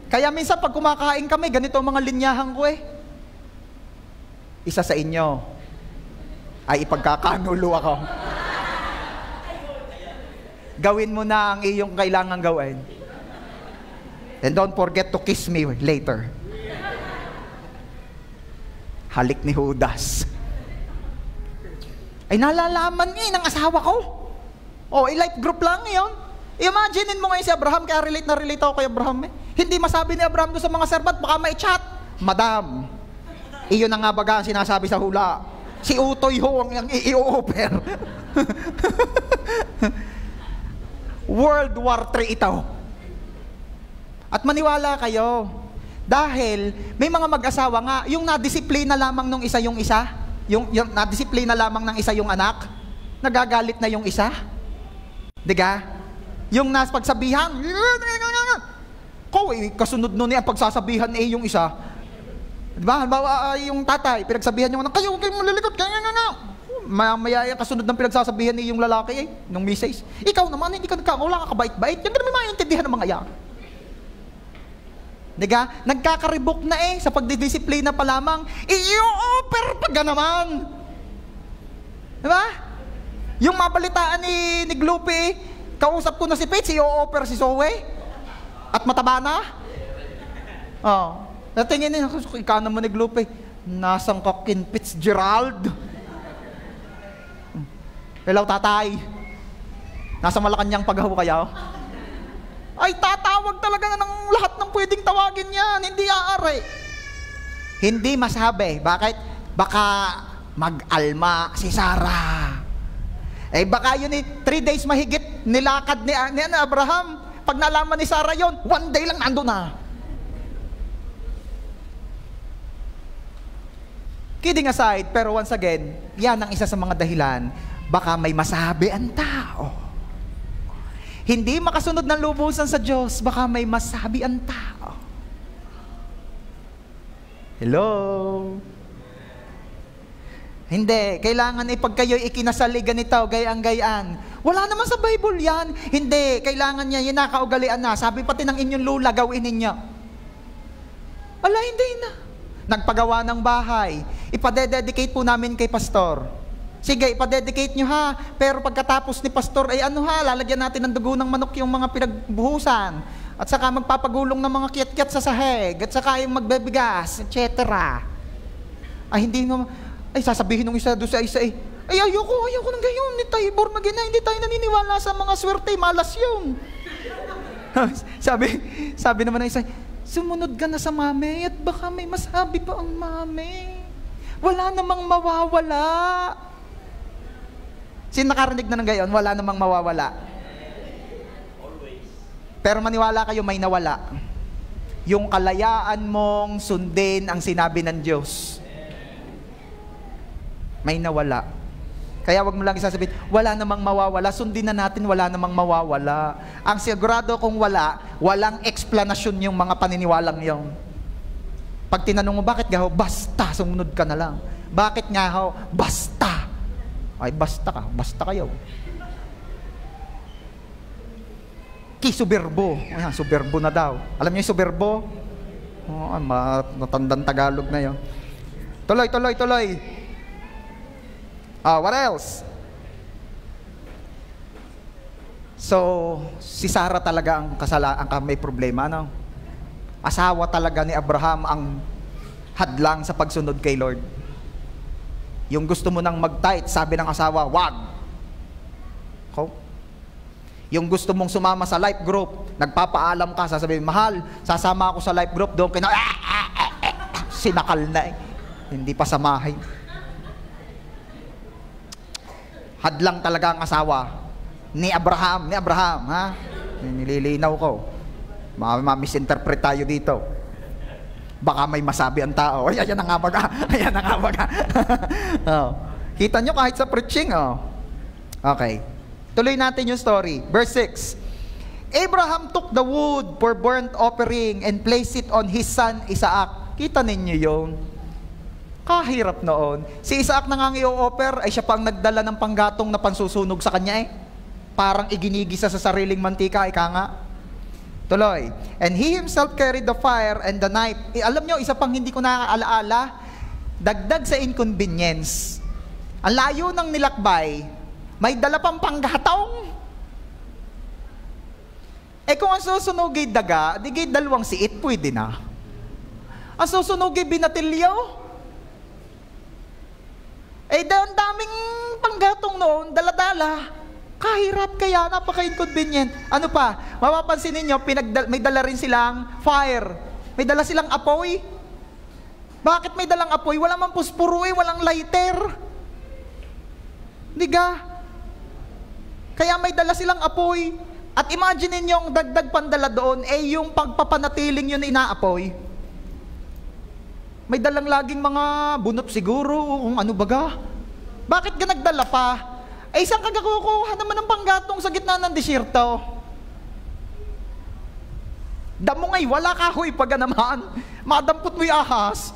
[SPEAKER 1] Kaya minsan pag kumakain kami, ganito ang mga linyahan ko eh. Isa sa inyo ay ipagkakanulo ako. Gawin mo na ang iyong kailangan gawin. And don't forget to kiss me later. Halik ni Judas. Ay nalalaman ng asawa ko. Life group lang yun. Imaginein mo ngayon si Abraham, kaya relate ako kay Abraham eh. Hindi masabi ni Abraham doon sa mga servant, baka may chat. Madam, iyon na nga baga ang sinasabi sa hula. Si Utoy ho ang i-offer. World War III ito. At maniwala kayo, dahil may mga mag-asawa nga, yung nadisiplina lamang ng isa yung isa, yung nadisiplina lamang ng isa yung anak, nagagalit na yung isa. Diga? Yung nas pagsabihan, kasunod nun ang pagsasabihan yung isa. Diba? Halimbawa, yung tatay, pinagsabihan yung anak, kayo malilikot, mamaya kasunod ng pinagsasabihan yung lalaki nung misis. Ikaw naman, hindi ka wala ka kabait-bait, yan naman maintindihan ng mga yan. Diga? Nagkakaribok na sa pagdidisiplina pa lamang, i-offer pa naman. Diba? Yung mabalitaan ni Gloopy, kausap ko na si Pete, i-offer si Zoe, at mataba na. Natingin niya, ikaw naman ni Gloopy, nasang kakin Fitzgerald. Hello, tatay. Nasa Malacanang paghaw kayo? Ay tatawag talaga na ng lahat ng pwedeng tawagin yan, hindi aari. Hindi masabi. Bakit? Baka mag-alma si Sarah. Baka yun 3 days mahigit nilakad ni Abraham. Pag nalaman ni Sarah yun, 1 day lang nandun na. Kidding aside, pero once again, yan ang isa sa mga dahilan, baka may masabi ang tao. Hindi makasunod ng lubusan sa Diyos, baka may masabi ang tao. Hello? Hindi, kailangan pag kayo'y ikinasali ganito, gayaan. Wala naman sa Bible yan. Hindi, kailangan niya, yan nakaugalian na. Sabi pati ng inyong lula, gawin ninyo. Ala, hindi na. Nagpagawa ng bahay, ipadededicate po namin kay pastor. Sige, ipadedicate nyo ha. Pero pagkatapos ni pastor, lalagyan natin ng dugo ng manok yung mga pinagbuhusan. At saka magpapagulong ng mga kiat-kiat sa sahig. At saka yung magbebigas, etc. Hindi naman, sasabihin ng isa doon sa isa ayoko ng gayon. Hindi tayo born again na, hindi tayo naniniwala sa mga swerte, malas yun. sabi naman ng isa, sumunod ka na sa mami at baka may masabi pa ang mami. Wala namang mawawala. Sino nakarinig na ng gayon? Wala namang mawawala. Pero maniwala kayo, may nawala. Yung kalayaan mong sundin ang sinabi ng Diyos. May nawala. Kaya wag mo lang isasabihin, wala namang mawawala. Sundin na natin, wala namang mawawala. Ang sigurado kung walang explanation yung mga paniniwalang yon. Pag tinanong mo, bakit nga ho? Basta, sumunod ka na lang. Bakit nga ho? Basta. Basta ka. Basta kayo. Kisuberbo. Suberbo na daw. Alam niyo yung suberbo? Matandang Tagalog na yun. Tuloy. What else? So, si Sarah talaga ang may problema, no? Asawa talaga ni Abraham ang hadlang sa pagsunod kay Lord. Yung gusto mo nang mag-tithe, sabi ng asawa, wag. Yung gusto mong sumama sa life group, nagpapaalam ka, sasabihin, mahal, sasama ako sa life group, doon sinakal na hindi pa samahin. Hadlang talaga ang asawa ni Abraham, ha? Nililinaw ko. Ma-misinterpret tayo dito. Baka may masabi ang tao. Ayan na nga baga. Kita nyo kahit sa preaching, Okay. Tuloy natin yung story. Verse 6. Abraham took the wood for burnt offering and placed it on his son Isaac. Kita ninyo yung kahirap noon. Si Isaac na nga i-offer, ay siya pang nagdala ng panggatong na pansusunog sa kanya Parang iginigisa sa sariling mantika, ika nga. Tuloy. And he himself carried the fire and the knife. Alam nyo, isa pang hindi ko nakakaalaala, dagdag sa inconvenience. Ang layo ng nilakbay, may dala pang panggatong. Kung ang susunugin daga, di gay dalawang siit, pwede na. Ang susunugin binatilyo. Ang daming panggatong noon, dala-dala. Kahirap kaya, napaka-inconvenient. Ano pa? Mapapansin ninyo, may dala rin silang fire. May dala silang apoy. Bakit may dalang apoy? Wala mang puspuro walang lighter. Diga? Kaya may dala silang apoy. At imagine ninyo ang dagdag pandala doon, yung pagpapanatiling yun inaapoy. May dalang laging mga bunot siguro, kung ano baga. Bakit ka nagdala pa? Saan ka kukuha naman ng panggatong sa gitna ng desierto? Damo ngay, wala kahoy pag naman. Madampot mo yung ahas.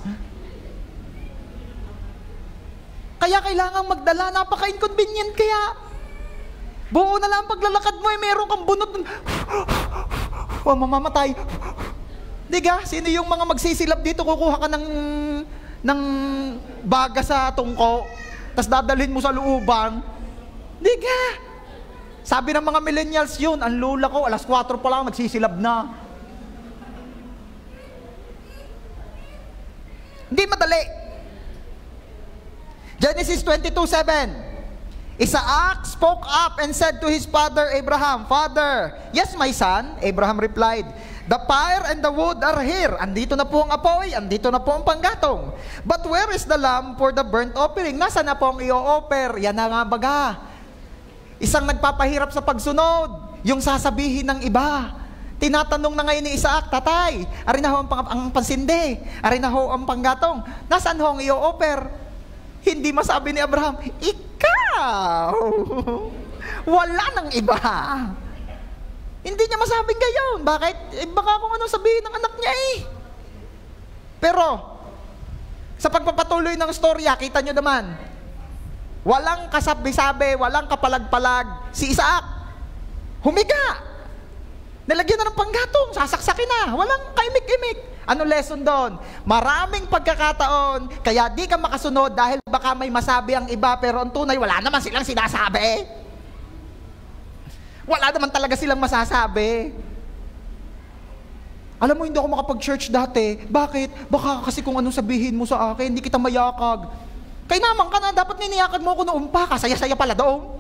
[SPEAKER 1] Kaya kailangan magdala, napaka-inconvenient kaya. Buo na lang paglalakad mo, meron kang bunot. Mamamatay. Diga, sino yung mga magsisilab dito, kukuha ka ng baga sa tungko, tas dadalhin mo sa looban. Diga. Sabi ng mga millennials yun, ang lula ko, alas 4 pa lang, nagsisilab na. Hindi madali. Genesis 22:7. Isaac spoke up and said to his father Abraham, Father, yes, my son. Abraham replied, the fire and the wood are here. Andito na po ang apoy, andito na po ang panggatong. But where is the lamb for the burnt offering? Nasa na po ang i-offer? Yan na nga baga. Isang nagpapahirap sa pagsunod, yung sasabihin ng iba. Tinatanong na ngayon ni Isaac, Tatay, arin na ho ang pansindi, arin na ho ang panggatong. Nasaan ho ang i-offer? Hindi masabi ni Abraham, ikaw, wala nang iba. Hindi niya masabing gayon. Bakit? Baka kung ano sabihin ng anak niya Pero, sa pagpapatuloy ng storya, kita nyo naman, walang kasabi-sabi, walang kapalag-palag. Si Isaac, humiga. Nalagyan na ng panggatong, sasaksakin na. Walang kaimik-imik. Ano lesson doon? Maraming pagkakataon, kaya di ka makasunod dahil baka may masabi ang iba, pero ang tunay, wala naman silang sinasabi. Wala naman talaga silang masasabi. Alam mo, hindi ako makapag-church dati. Bakit? Baka kasi kung anong sabihin mo sa akin, hindi kita mayakag. Kaya naman ka na, dapat niniyakag mo ako noon pa, kasaya-saya pala doon.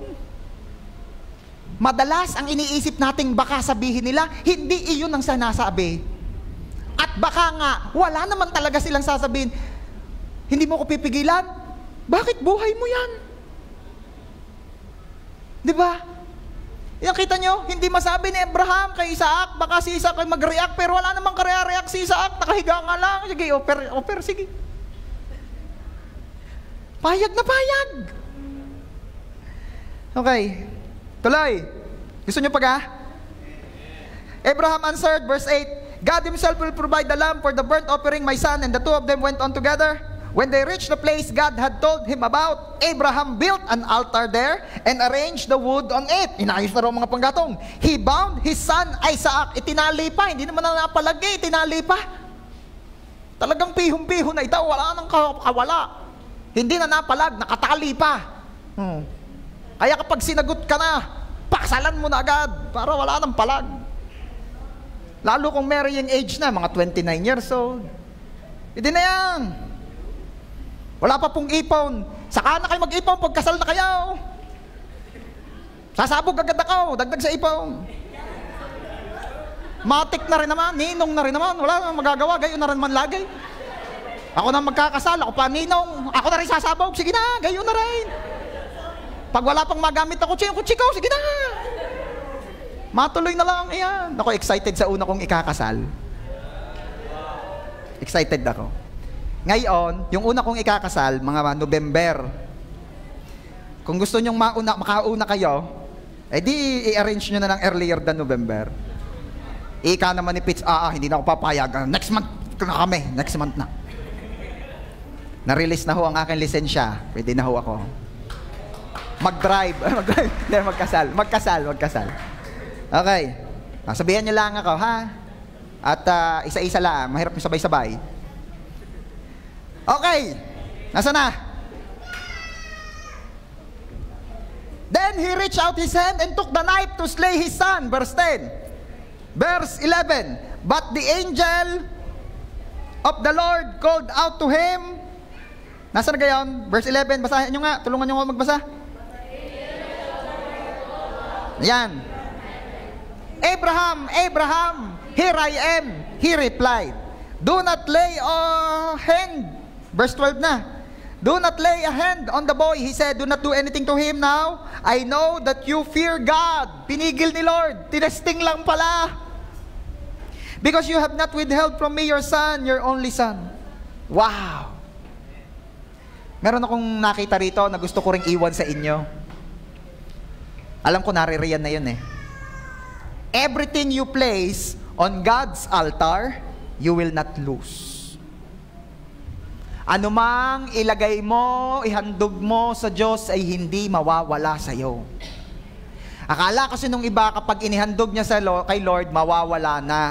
[SPEAKER 1] Madalas, ang iniisip nating baka sabihin nila, hindi iyon ang sinasabi. At baka nga, wala naman talaga silang sasabihin, hindi mo ko pipigilan? Bakit buhay mo yan? Di ba? Yan, kita nyo, hindi masabi ni Abraham kay Isaac, baka si Isaac ay mag-react, pero wala namang kare-react si Isaac, nakahiga nga lang, sige, offer, sige. Payag na payag. Okay, tuloy. Gusto nyo Abraham answered, verse 8, God himself will provide the lamb for the burnt offering, my son. And the two of them went on together. When they reached the place God had told him about, Abraham built an altar there and arranged the wood on it. Inayos na raw mga panggatong. He bound his son Isaac. Itinali pa. Hindi naman na napalagay. Itinali pa. Talagang pihong-piho na ito, wala nang kawala. Hindi na napalag, nakatali pa. Kaya kapag sinagot ka na, paksalan mo na agad para wala nang palag. Lalo kung marrying age na, mga 29 years old. Hindi na yan. Wala pa pong ipon. Saka na kayo mag-ipon, pagkasal na kayo. Sasabog agad ako, dagdag sa ipon. Matik na rin naman, ninong na rin naman. Wala nang magagawa, gayon na rin man lagay. Ako na magkakasal, ako pa ninong. Ako na rin sasabog, sige na, gayon na rin. Pag wala pang magamit ako, yung kutsi ko, sige na. Matuloy na lang, ayan. Ako, excited sa una kong ikakasal. Excited ako. Ngayon, yung una kong ikakasal, mga November. Kung gusto nyong makauna kayo, di i-arrange nyo na lang earlier than November. Ika naman ni Pitts, hindi na ako papayag. Next month na kami, next month na. Na-release na ho ang aking lisensya. Pwede na ho ako. Mag-drive. Hindi, magkasal. Okay. Sabihan nyo lang ako, ha? At isa-isa lang. Mahirap yung sabay-sabay. Okay. Nasaan na? Then he reached out his hand and took the knife to slay his son. Verse 10. Verse 11. But the angel of the Lord called out to him. Nasaan na gayon? Verse 11. Basahin nyo nga. Tulungan nyo ako magbasa. Yan. Abraham, Abraham, here I am. He replied, do not lay a hand. Verse 12 na. Do not lay a hand on the boy. He said, do not do anything to him now. I know that you fear God. Pinigil ni Lord. Tinesting lang pala. Because you have not withheld from me your son, your only son. Wow. Meron akong nakita rito na gusto ko ring iwan sa inyo. Alam ko naririyan na yun eh. Everything you place on God's altar, you will not lose. Anumang ilagay mo, ihandog mo sa Diyos ay hindi mawawala sa iyo. Akala kasi nung iba kapag inihandog niya kay Lord, mawawala na.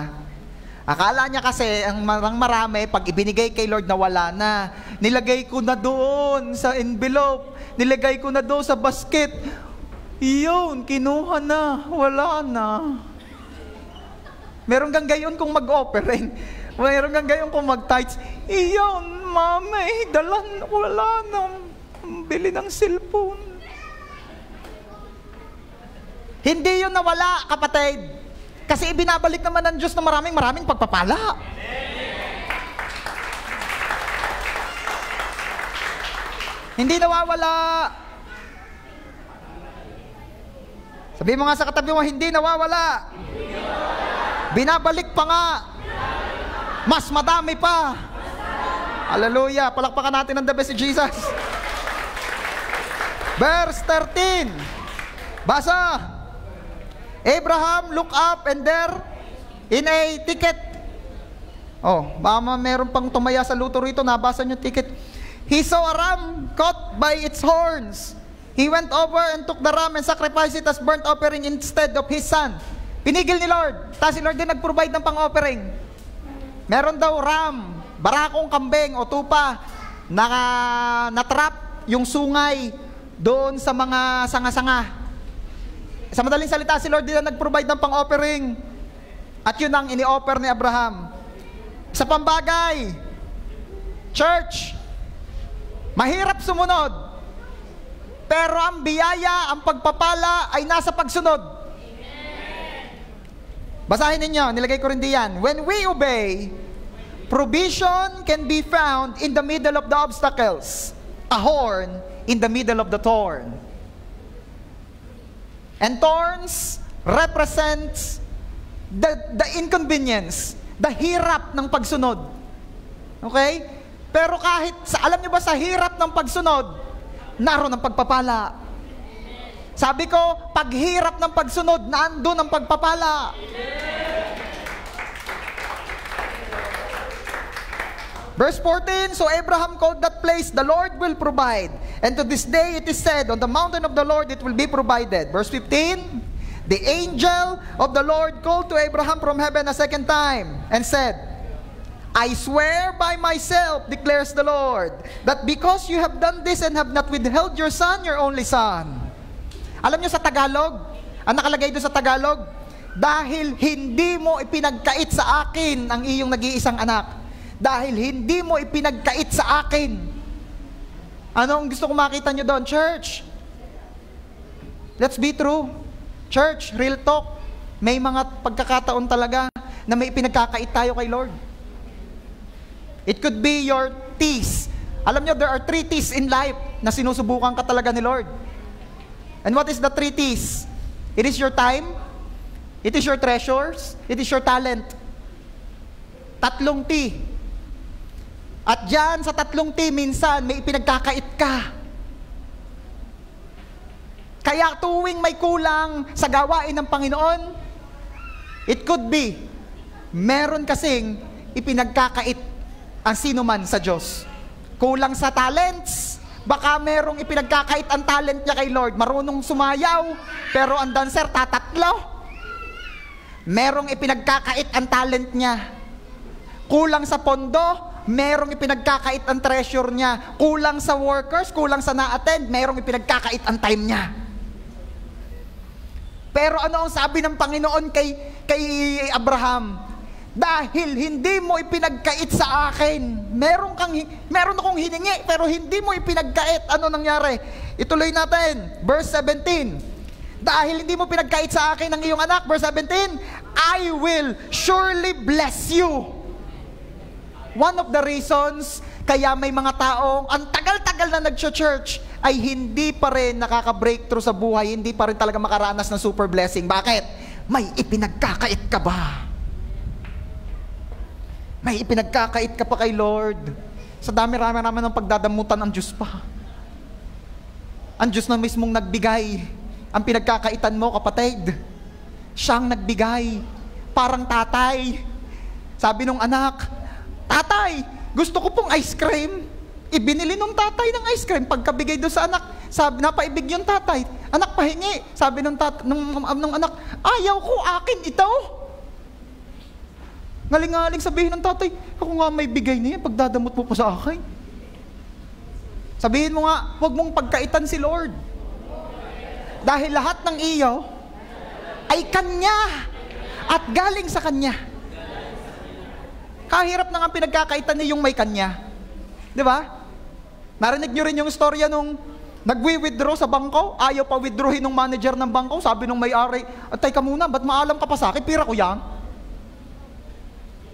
[SPEAKER 1] Akala niya kasi ang marami, pag ibinigay kay Lord na wala na, nilagay ko na doon sa envelope, nilagay ko na doon sa basket, iyon, kinuha na, wala na. Meron kang gayon kung mag-offering, meron kang gayon kung mag-tithes, iyon, mami, dalan, wala na, bili ng cellphone. Hindi yun nawala, kapatid. Kasi ibinabalik naman ng Diyos na maraming pagpapala. Hindi nawawala. Sabi mo nga sa katabi mo, hindi nawawala. Binabalik pa nga. Mas madami pa. Hallelujah. Palakpakan natin ang the best si Jesus. Verse 13. Basa. Abraham looked up and there in a ticket. Baka meron pang tumaya sa luto rito, nabasa nyo ticket. He saw a ram caught by its horns. He went over and took the ram and sacrificed it as burnt offering instead of his son. Pinigil ni Lord. Tapos si Lord din nag-provide ng pang-offering. Meron daw ram, barakong kambing o tupa, na-trap yung sungay doon sa mga sanga-sanga. Sa madaling salita, si Lord din na nag-provide ng pang-offering. At yun ang ini-offer ni Abraham. Sa pambagay, church, mahirap sumunod. Pero ang biyaya, ang pagpapala ay nasa pagsunod. Basahin ninyo, nilagay ko rin diyan. When we obey, provision can be found in the middle of the obstacles. A horn in the middle of the thorn. And thorns represents the inconvenience, the hirap ng pagsunod. Okay? Pero kahit, alam nyo ba sa hirap ng pagsunod, naroon ang pagpapala. Sabi ko, paghirap ng pagsunod, naandun ang pagpapala. Verse 14, so Abraham called that place, the Lord will provide. And to this day it is said, on the mountain of the Lord it will be provided. Verse 15, the angel of the Lord called to Abraham from heaven a second time and said, I swear by myself, declares the Lord, that because you have done this and have not withheld your son, your only son. Alam nyo sa Tagalog, ang nakalagay doon sa Tagalog, dahil hindi mo ipinagkait sa akin ang iyong nag-iisang anak. Dahil hindi mo ipinagkait sa akin. Ano ang gusto ko makita nyo doon, church? Let's be true. Church, real talk. May mga pagkakataon talaga na may ipinagkakait tayo kay Lord. It could be your T's. Alam nyo, there are 3 T's in life na sinusubukan ka talaga ni Lord. And what is the 3 T's? It is your time, it is your treasures, it is your talent. 3 T. At dyan sa 3 T, minsan may ipinagkakait ka. Kaya tuwing may kulang sa gawain ng Panginoon, it could be, meron kasing ipinagkakait ang sino man sa Diyos. Kulang sa talents, baka merong ipinagkakait ang talent niya kay Lord. Marunong sumayaw, pero ang dancer tatatlo. Merong ipinagkakait ang talent niya. Kulang sa pondo, merong ipinagkakait ang treasure niya. Kulang sa workers, kulang sa na-attend, merong ipinagkakait ang time niya. Pero ano ang sabi ng Panginoon kay Abraham? Dahil hindi mo ipinagkait sa akin. Meron akong hiningi, pero hindi mo ipinagkait. Ano nangyari? Ituloy natin. Verse 17. Dahil hindi mo pinagkait sa akin ang iyong anak. Verse 17. I will surely bless you. One of the reasons kaya may mga taong ang tagal-tagal na nag-church ay hindi pa rin nakaka-breakthrough sa buhay, hindi pa rin talaga makaranas ng super blessing. Bakit? May ipinagkakait ka ba? May ipinagkakait ka pa kay Lord. Sa dami-rami naman ng pagdadamutan ang Diyos pa. Ang Diyos na mismong nagbigay. Ang pinagkakaitan mo, kapatid, siyang nagbigay. Parang tatay. Sabi nung anak, tatay, gusto ko pong ice cream. Ibinili nung tatay ng ice cream. Pagkabigay doon sa anak, sabi, napaibig yung tatay. Anak, pahingi. Sabi nung anak, ayaw ko, akin ito. Ngaling-ngaling sabihin ng tatay, ako nga may bigay niya, pagdadamot mo pa sa akin. Sabihin mo nga, huwag mong pagkaitan si Lord. Dahil lahat ng iyo ay Kanya at galing sa Kanya. Kahirap na nga pinagkakaitan niya yung may Kanya. Di ba? Narinig nyo rin yung storya nung nagwi-withdraw sa bangko, ayaw pa withdrawin ng manager ng bangko, sabi nung may-ari, atay ka muna, ba't maalam ka pa sa akin, pira ko yan?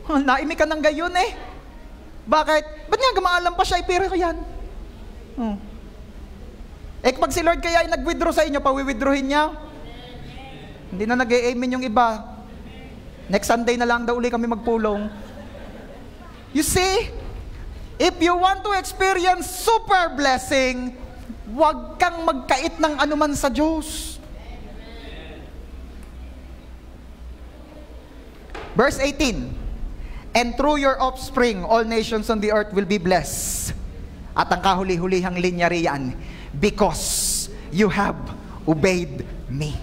[SPEAKER 1] Naimi ka ng gayon eh. Bakit? Ba't nga gamaalam pa siya, ipira ko yan? Eh pag si Lord kaya ay nag-withdraw sa inyo, pawi-withdrawin niya? Hindi na nag-e-amen yung iba. Next Sunday na lang daw uli kami magpulong. You see, if you want to experience super blessing, huwag kang magkait ng anuman sa Diyos. Verse 18. And through your offspring, all nations on the earth will be blessed. At ang kahuli-hulihang linya riyan, because you have obeyed me.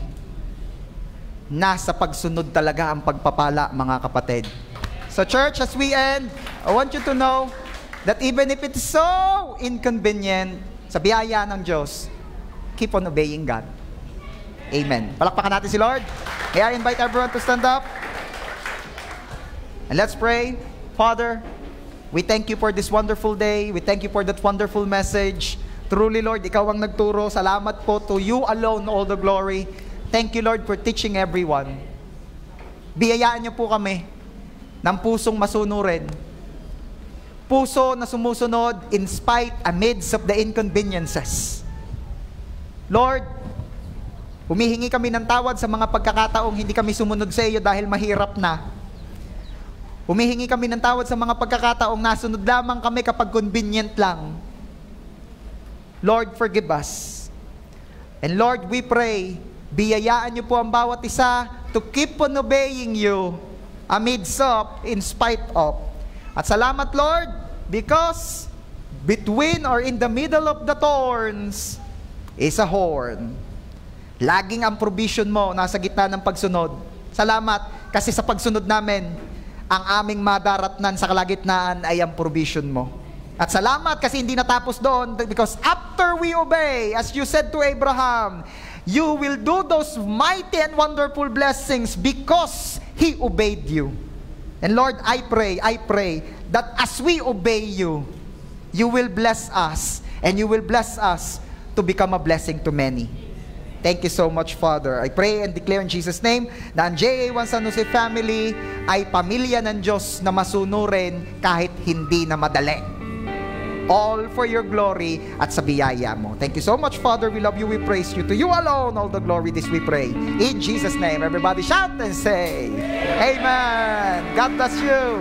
[SPEAKER 1] Nasa pagsunod talaga ang pagpapala, mga kapatid. So church, as we end, I want you to know that even if it is so inconvenient, sa biyaya ng Diyos, keep on obeying God. Amen. Palakpakan natin si Lord. May I invite everyone to stand up? And let's pray. Father, we thank you for this wonderful day. We thank you for that wonderful message. Truly, Lord, ikaw ang nagturo. Salamat po, to you alone all the glory. Thank you, Lord, for teaching everyone. Biyayaan niyo po kami ng pusong masunurin. Puso na sumusunod in spite, amidst of the inconveniences. Lord, humihingi kami ng tawad sa mga pagkakataong hindi kami sumunod sa iyo dahil mahirap na. Humihingi kami ng tawad sa mga pagkakataong nasunod lamang kami kapag convenient lang. Lord, forgive us. And Lord, we pray, biyayaan niyo po ang bawat isa to keep on obeying you amidst of, in spite of. At salamat, Lord, because between or in the middle of the thorns is a horn. Laging ang provision mo nasa gitna ng pagsunod. Salamat kasi sa pagsunod namin ang aming madaratnan sa kalagitnaan ay ang provision mo. At salamat kasi hindi natapos doon, because after we obey, as you said to Abraham, you will do those mighty and wonderful blessings because he obeyed you. And Lord, I pray that as we obey you, you will bless us, and you will bless us to become a blessing to many. Thank you so much, Father. I pray and declare in Jesus' name na ang JA1 San Jose family ay pamilya ng Diyos na masunurin kahit hindi na madali. All for your glory at sa biyaya mo. Thank you so much, Father. We love you, we praise you. To you alone, all the glory, this we pray. In Jesus' name, everybody shout and say, Amen. God bless you.